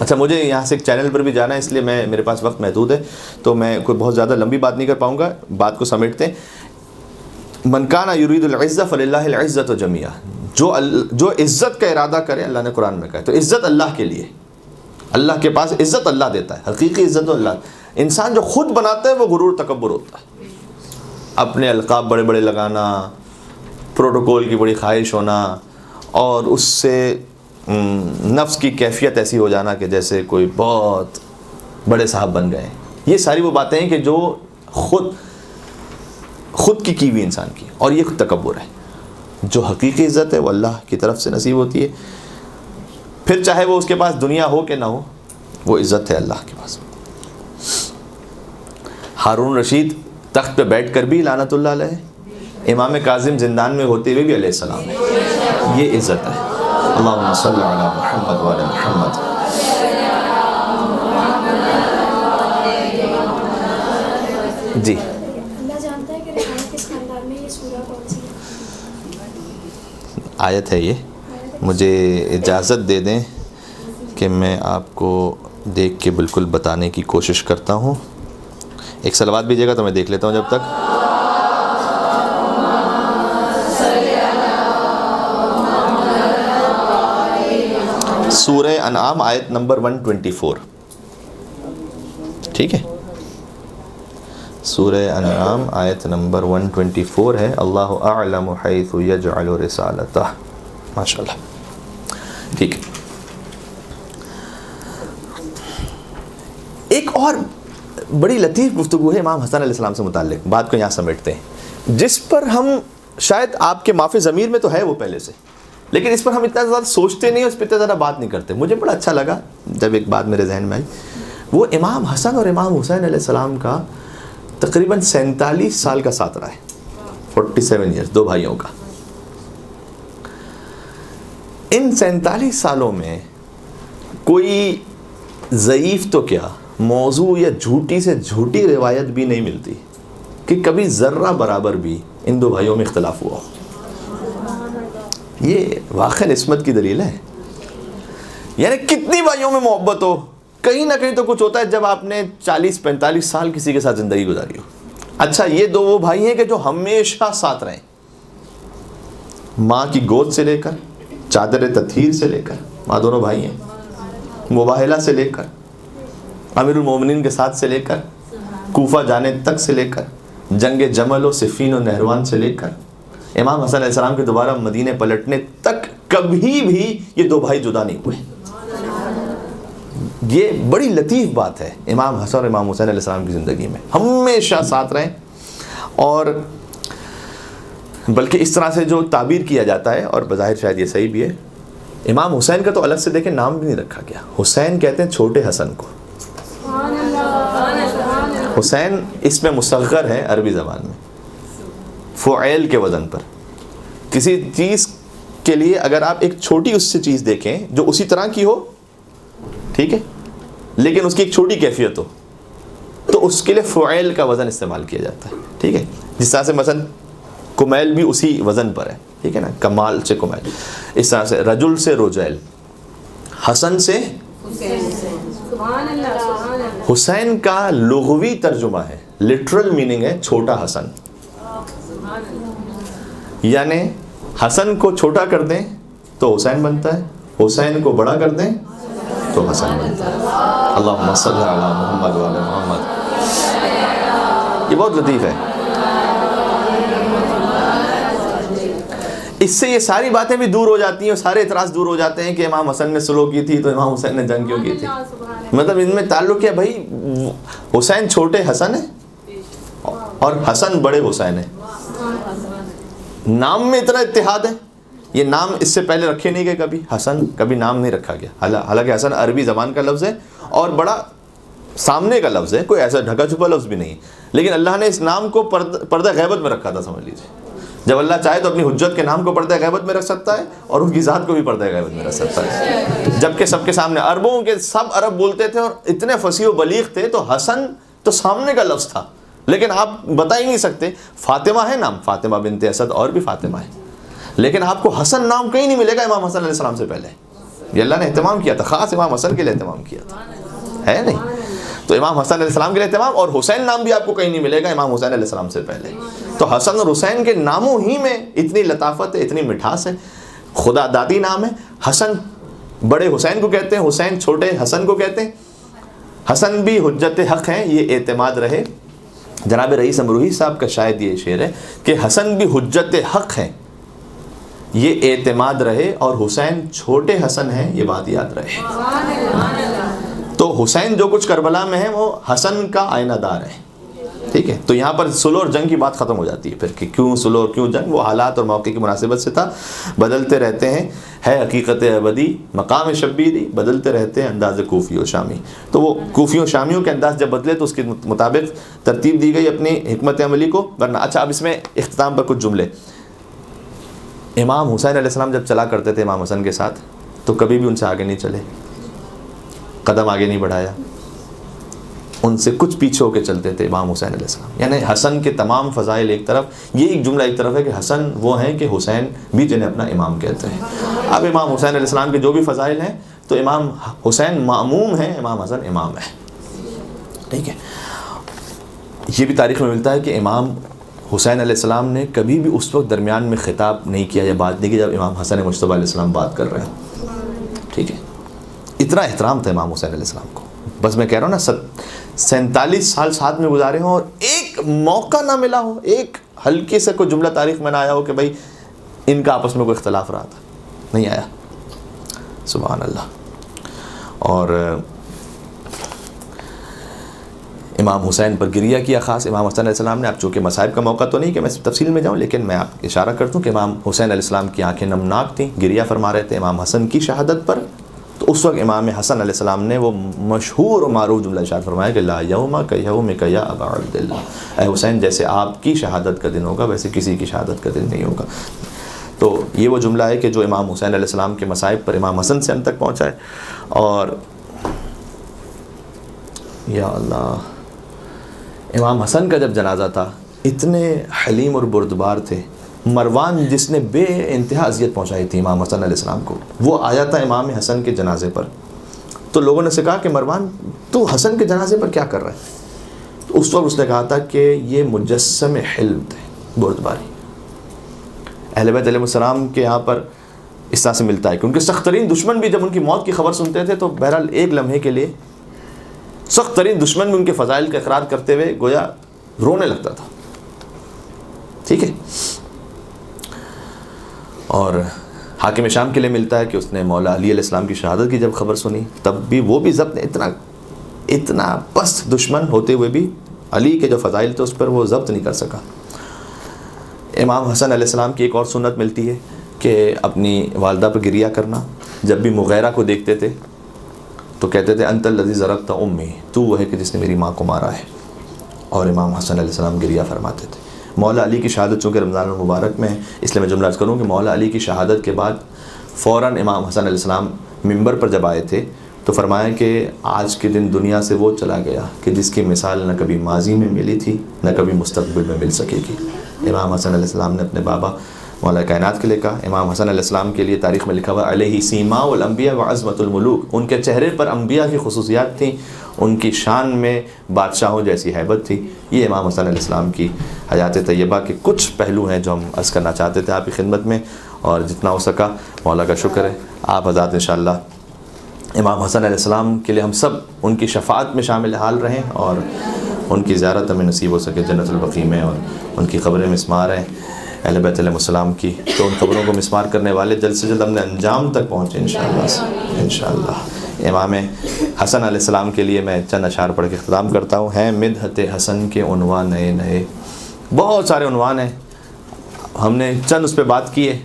اچھا مجھے یہاں سے ایک چینل پر بھی جانا ہے، اس لیے میرے پاس وقت محدود ہے، تو میں کوئی بہت زیادہ لمبی بات نہیں کر پاؤں گا، بات کو سمیٹتے ہیں۔ من کان یرید العزہ فللہ العزۃ جمیعا، جو عزت کا ارادہ کرے، اللہ نے قرآن میں کہا ہے، تو عزت اللہ کے لیے، اللہ کے پاس عزت اللہ دیتا ہے، حقیقی عزت تو اللہ۔ انسان جو خود بناتا ہے وہ غرور تکبر ہوتا ہے، اپنے القاب بڑے بڑے لگانا، پروٹوکول کی بڑی خواہش ہونا، اور اس سے نفس کی کیفیت ایسی ہو جانا کہ جیسے کوئی بہت بڑے صاحب بن گئے۔ یہ ساری وہ باتیں ہیں کہ جو خود کی ہوئی انسان کی، اور یہ تکبر ہے۔ جو حقیقی عزت ہے وہ اللہ کی طرف سے نصیب ہوتی ہے، پھر چاہے وہ اس کے پاس دنیا ہو کہ نہ ہو، وہ عزت ہے اللہ کے پاس۔ ہارون رشید تخت پہ بیٹھ کر بھی لعنت اللہ علیہ، امام کاظم زندان میں ہوتے ہوئے بھی علیہ السلام ہے، یہ عزت ہے۔ اللہم صلی علی محمد وعلی محمد۔ جی
اللہ جانتا ہے کہ ریحانہ کس خاندان میں، یہ سورہ کون سی
آیت ہے؟ یہ مجھے اجازت دے دیں کہ میں آپ کو دیکھ کے بالکل بتانے کی کوشش کرتا ہوں۔ ایک صلوات بھیجیے گا تو میں دیکھ لیتا ہوں جب تک۔ سورہ انعام آیت نمبر 124. ٹھیک ہے, سورہ انعام آیت نمبر 124 ہے. اللہ اعلم حیث یجعل رسالتہ. ماشاءاللہ. ٹھیک ہے, ایک اور بڑی لطیف گفتگو ہے امام حسن علیہ السلام سے متعلق. بات کو یہاں سمیٹتے ہیں, جس پر ہم شاید آپ کے معافی ضمیر میں تو ہے وہ پہلے سے, لیکن اس پر ہم اتنا زیادہ سوچتے نہیں, اس پہ اتنا زیادہ بات نہیں کرتے. مجھے بڑا اچھا لگا جب ایک بات میرے ذہن میں آئی. وہ امام حسن اور امام حسین علیہ السلام کا تقریباً 47 سال کا ساتھ رہا ہے. 47 ایئرس, دو بھائیوں کا. ان 47 سالوں میں کوئی ضعیف تو کیا, موضوع یا جھوٹی سے جھوٹی روایت بھی نہیں ملتی کہ کبھی ذرہ برابر بھی ان دو بھائیوں میں اختلاف ہوا. یہ واقعی عصمت کی دلیل ہے. یعنی کتنی بھائیوں میں محبت ہو, کہیں نہ کہیں تو کچھ ہوتا ہے جب آپ نے 40-45 سال کسی کے ساتھ زندگی گزاری ہو. اچھا, یہ دو وہ بھائی ہیں کہ جو ہمیشہ ساتھ رہیں, ماں کی گود سے لے کر, چادر تطہیر سے لے کر, ماں دونوں بھائی ہیں, مباہلہ سے لے کر, امیر المومنین کے ساتھ سے لے کر, کوفہ جانے تک سے لے کر, جنگ جمل و صفین و نہروان سے لے کر, امام حسن علیہ السلام کے دوبارہ مدینے پلٹنے تک کبھی بھی یہ دو بھائی جدا نہیں ہوئے. یہ بڑی لطیف بات ہے. امام حسن اور امام حسین علیہ السلام کی زندگی میں ہمیشہ ساتھ رہیں. اور بلکہ اس طرح سے جو تعبیر کیا جاتا ہے, اور بظاہر شاید یہ صحیح بھی ہے, امام حسین کا تو الگ سے دیکھیں نام بھی نہیں رکھا گیا. حسین کہتے ہیں چھوٹے حسن کو. حسین اس میں مصغر ہے عربی زبان میں, فعیل کے وزن پر. کسی چیز کے لیے اگر آپ ایک چھوٹی اس سے چیز دیکھیں جو اسی طرح کی ہو, ٹھیک ہے, لیکن اس کی ایک چھوٹی کیفیت ہو, تو اس کے لیے فعیل کا وزن استعمال کیا جاتا ہے. ٹھیک ہے, جس طرح سے مثلا کمیل بھی اسی وزن پر ہے. ٹھیک ہے نا, کمال سے کمیل. اس طرح سے رجل سے رجیل, حسن سے حسین کا لغوی ترجمہ ہے, لٹرل میننگ ہے چھوٹا حسن. یعنی حسن کو چھوٹا کر دیں تو حسین بنتا ہے, حسین کو بڑا کر دیں تو حسن بنتا ہے. اللہم صلی علی محمد و علی محمد. یہ بہت لطیف ہے. اس سے یہ ساری باتیں بھی دور ہو جاتی ہیں, اور سارے اعتراض دور ہو جاتے ہیں کہ امام حسن نے سلو کی تھی تو امام حسین نے جنگ کیوں کی تھی. مطلب ان میں تعلق ہے بھائی, حسین چھوٹے حسن ہے اور حسن بڑے حسین ہے. نام میں اتنا اتحاد ہے. یہ نام اس سے پہلے رکھے نہیں گئے کبھی, حسن کبھی نام نہیں رکھا گیا. حالانکہ حسن عربی زبان کا لفظ ہے اور بڑا سامنے کا لفظ ہے, کوئی ایسا ڈھکا چھپا لفظ بھی نہیں ہے. لیکن اللہ نے اس نام کو پردہ غیبت میں رکھا تھا, سمجھ لیجیے. جب اللہ چاہے تو اپنی حجت کے نام کو پردہ غیبت میں رکھ سکتا ہے, اور ان کی ذات کو بھی پردہ غیبت میں رکھ سکتا ہے. جبکہ سب کے سامنے, عربوں کے سب عرب بولتے تھے اور اتنے فصیح و بلیغ تھے, تو حسن تو سامنے کا لفظ تھا, لیکن آپ بتا ہی نہیں سکتے. فاطمہ ہے نام, فاطمہ بنت اسد, اور بھی فاطمہ ہے, لیکن آپ کو حسن نام کہیں نہیں ملے گا امام حسن علیہ السلام سے پہلے. یہ اللہ نے اہتمام کیا تھا, خاص امام حسن کے لیے اہتمام کیا تھا, ہے نہیں؟ تو امام حسن علیہ السلام کے لیے اہتمام. اور حسین نام بھی آپ کو کہیں نہیں ملے گا امام حسین علیہ السلام سے پہلے. تو حسن اور حسین کے ناموں ہی میں اتنی لطافت ہے, اتنی مٹھاس ہے. خدا دادی نام ہے. حسن بڑے حسین کو کہتے ہیں, حسین چھوٹے حسن کو کہتے ہیں. حسن بھی حجت حق ہیں, یہ اعتماد رہے. جناب رئیس امروہی صاحب کا شاید یہ شعر ہے کہ حسن بھی حجت حق ہیں, یہ اعتماد رہے, اور حسین چھوٹے حسن ہیں, یہ بات یاد رہے. تو حسین جو کچھ کربلا میں ہے وہ حسن کا آئینہ دار ہے. ٹھیک ہے, تو یہاں پر سلو اور جنگ کی بات ختم ہو جاتی ہے پھر کہ کیوں سلو اور کیوں جنگ. وہ حالات اور موقع کی مناسبت سے تھا, بدلتے رہتے ہیں, ہے حقیقت ابدی مقام شبیری, بدلتے رہتے ہیں انداز کوفی و شامی. تو وہ کوفیوں شامیوں کے انداز جب بدلے تو اس کے مطابق ترتیب دی گئی اپنی حکمت عملی کو. ورنہ اچھا, اب اس میں اختتام پر کچھ جملے. امام حسین علیہ السلام جب چلا کرتے تھے امام حسن کے ساتھ, تو کبھی بھی ان سے آگے نہیں چلے, قدم آگے نہیں بڑھایا, ان سے کچھ پیچھے ہو کے چلتے تھے امام حسین علیہ السلام. یعنی حسن کے تمام فضائل ایک طرف, یہ ایک جملہ ایک طرف ہے کہ حسن وہ ہیں کہ حسین بھی جنہیں اپنا امام کہتے ہیں. اب امام حسین علیہ السلام کے جو بھی فضائل ہیں, تو امام حسین مأموم ہیں, امام حسن امام ہے. ٹھیک ہے, یہ بھی تاریخ میں ملتا ہے کہ امام حسین علیہ السلام نے کبھی بھی اس وقت درمیان میں خطاب نہیں کیا یا بات نہیں کی جب امام حسن مجتبیٰ علیہ السلام بات کر رہے ہیں. ٹھیک ہے, اتنا احترام تھا امام حسین علیہ السلام کو. بس میں کہہ رہا ہوں نا 47 سال ساتھ میں گزارے ہوں اور ایک موقع نہ ملا ہو, ایک ہلکے سے کوئی جملہ تاریخ میں نہ آیا ہو کہ بھائی ان کا آپس میں کوئی اختلاف رہا تھا, نہیں آیا. سبحان اللہ. اور امام حسین پر گریہ کیا خاص امام حسین علیہ السلام نے. اب چونکہ مصائب کا موقع تو نہیں کہ میں تفصیل میں جاؤں, لیکن میں آپ اشارہ کرتا ہوں کہ امام حسین علیہ السلام کی آنکھیں نمناک تھیں, گریہ فرما رہے تھے امام حسن کی شہادت پر. تو اس وقت امام حسن علیہ السلام نے وہ مشہور و معروف جملہ ارشاد فرمایا کہ لا یوم کیومک یا ابا عبداللہ, اے حسین جیسے آپ کی شہادت کا دن ہوگا ویسے کسی کی شہادت کا دن نہیں ہوگا. تو یہ وہ جملہ ہے کہ جو امام حسین علیہ السلام کے مصائب پر امام حسن سے ہم تک پہنچا ہے. اور یا اللہ, امام حسن کا جب جنازہ تھا اتنے حلیم اور بردبار تھے. مروان جس نے بے انتہا اذیت پہنچائی تھی امام حسن علیہ السلام کو, وہ آیا تھا امام حسن کے جنازے پر. تو لوگوں نے سے کہا کہ مروان تو حسن کے جنازے پر کیا کر رہا ہے؟ تو اس وقت اس نے کہا تھا کہ یہ مجسم حلم تھے, بردباری. اہل بیت علیہ السلام کے یہاں پر اس طرح سے ملتا ہے کہ ان کے سخت ترین دشمن بھی جب ان کی موت کی خبر سنتے تھے تو بہرحال ایک لمحے کے لیے سخت ترین دشمن بھی ان کے فضائل کا اقرار کرتے ہوئے گویا رونے لگتا تھا. ٹھیک ہے. اور حاکم شام کے لیے ملتا ہے کہ اس نے مولا علی علیہ السلام کی شہادت کی جب خبر سنی تب بھی وہ بھی ضبط, اتنا پست دشمن ہوتے ہوئے بھی علی کے جو فضائل تھے اس پر وہ ضبط نہیں کر سکا. امام حسن علیہ السلام کی ایک اور سنت ملتی ہے کہ اپنی والدہ پر گریہ کرنا. جب بھی مغیرہ کو دیکھتے تھے تو کہتے تھے انت الذی ضربت امی, تو وہ ہے کہ جس نے میری ماں کو مارا ہے. اور امام حسن علیہ السلام گریہ فرماتے تھے. مولا علی کی شہادت چونکہ رمضان المبارک میں ہے اس لیے میں جملہ عرض کروں کہ مولا علی کی شہادت کے بعد فوراً امام حسن علیہ السلام منبر پر جب آئے تھے تو فرمایا کہ آج کے دن دنیا سے وہ چلا گیا کہ جس کی مثال نہ کبھی ماضی میں ملی تھی نہ کبھی مستقبل میں مل سکے گی. امام حسن علیہ السلام نے اپنے بابا مولا کائنات کے لیے کہا. امام حسن علیہ السلام کے لیے تاریخ میں لکھا ہوا علیہ سیما الانبیاء وعظمت الملوک, ان کے چہرے پر انبیاء کی خصوصیات تھیں, ان کی شان میں بادشاہوں جیسی ہیبت تھی. یہ امام حسن علیہ السلام کی حیات طیبہ کے کچھ پہلو ہیں جو ہم عرض کرنا چاہتے تھے آپ کی خدمت میں, اور جتنا ہو سکا مولا کا شکر ہے. آپ حضرات انشاءاللہ امام حسن علیہ السلام کے لیے ہم سب ان کی شفاعت میں شامل حال رہیں اور ان کی زیارت ہمیں نصیب ہو سکے جنت البقیع میں, اور ان کی قبریں مسمار ہیں اہل بیت علیہ السلام کی. تو ان قبروں کو مسمار کرنے والے جلد سے جلد اپنے انجام تک پہنچے انشاءاللہ. امام حسن علیہ السلام کے لیے میں چند اشعار پڑھ کے اختتام کرتا ہوں. ہیں مدحت حسن کے عنوان نئے نئے, بہت سارے عنوان ہیں, ہم نے چند اس پہ بات کی ہے,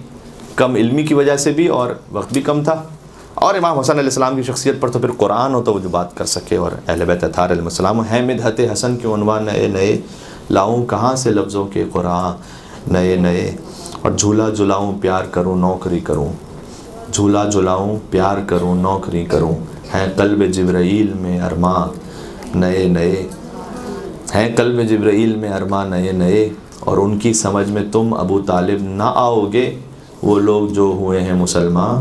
کم علمی کی وجہ سے بھی اور وقت بھی کم تھا. اور امام حسن علیہ السلام کی شخصیت پر تو پھر قرآن ہو تو وہ جو بات کر سکے, اور اہل بیت اطہار علیہ السلام. ہیں مدحت حسن کے عنوان نئے نئے, لاؤں کہاں سے لفظوں کے قرآن نئے نئے. اور جھولا جھلاؤں پیار کروں نوکری کروں, جھولا جھلاؤں پیار کروں نوکری کروں. ہیں قلب جبرائیل میں ارماں نئے نئے, ہیں قلب جبرائیل میں ارماں نئے نئے. اور ان کی سمجھ میں تم ابو طالب نہ آؤ گے, وہ لوگ جو ہوئے ہیں مسلمان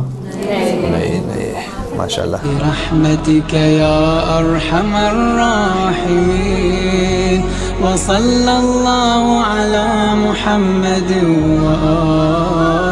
نئے نئے. ماشاءاللہ.
برحمتك يا أرحم الراحمين وصلى الله على محمد وآله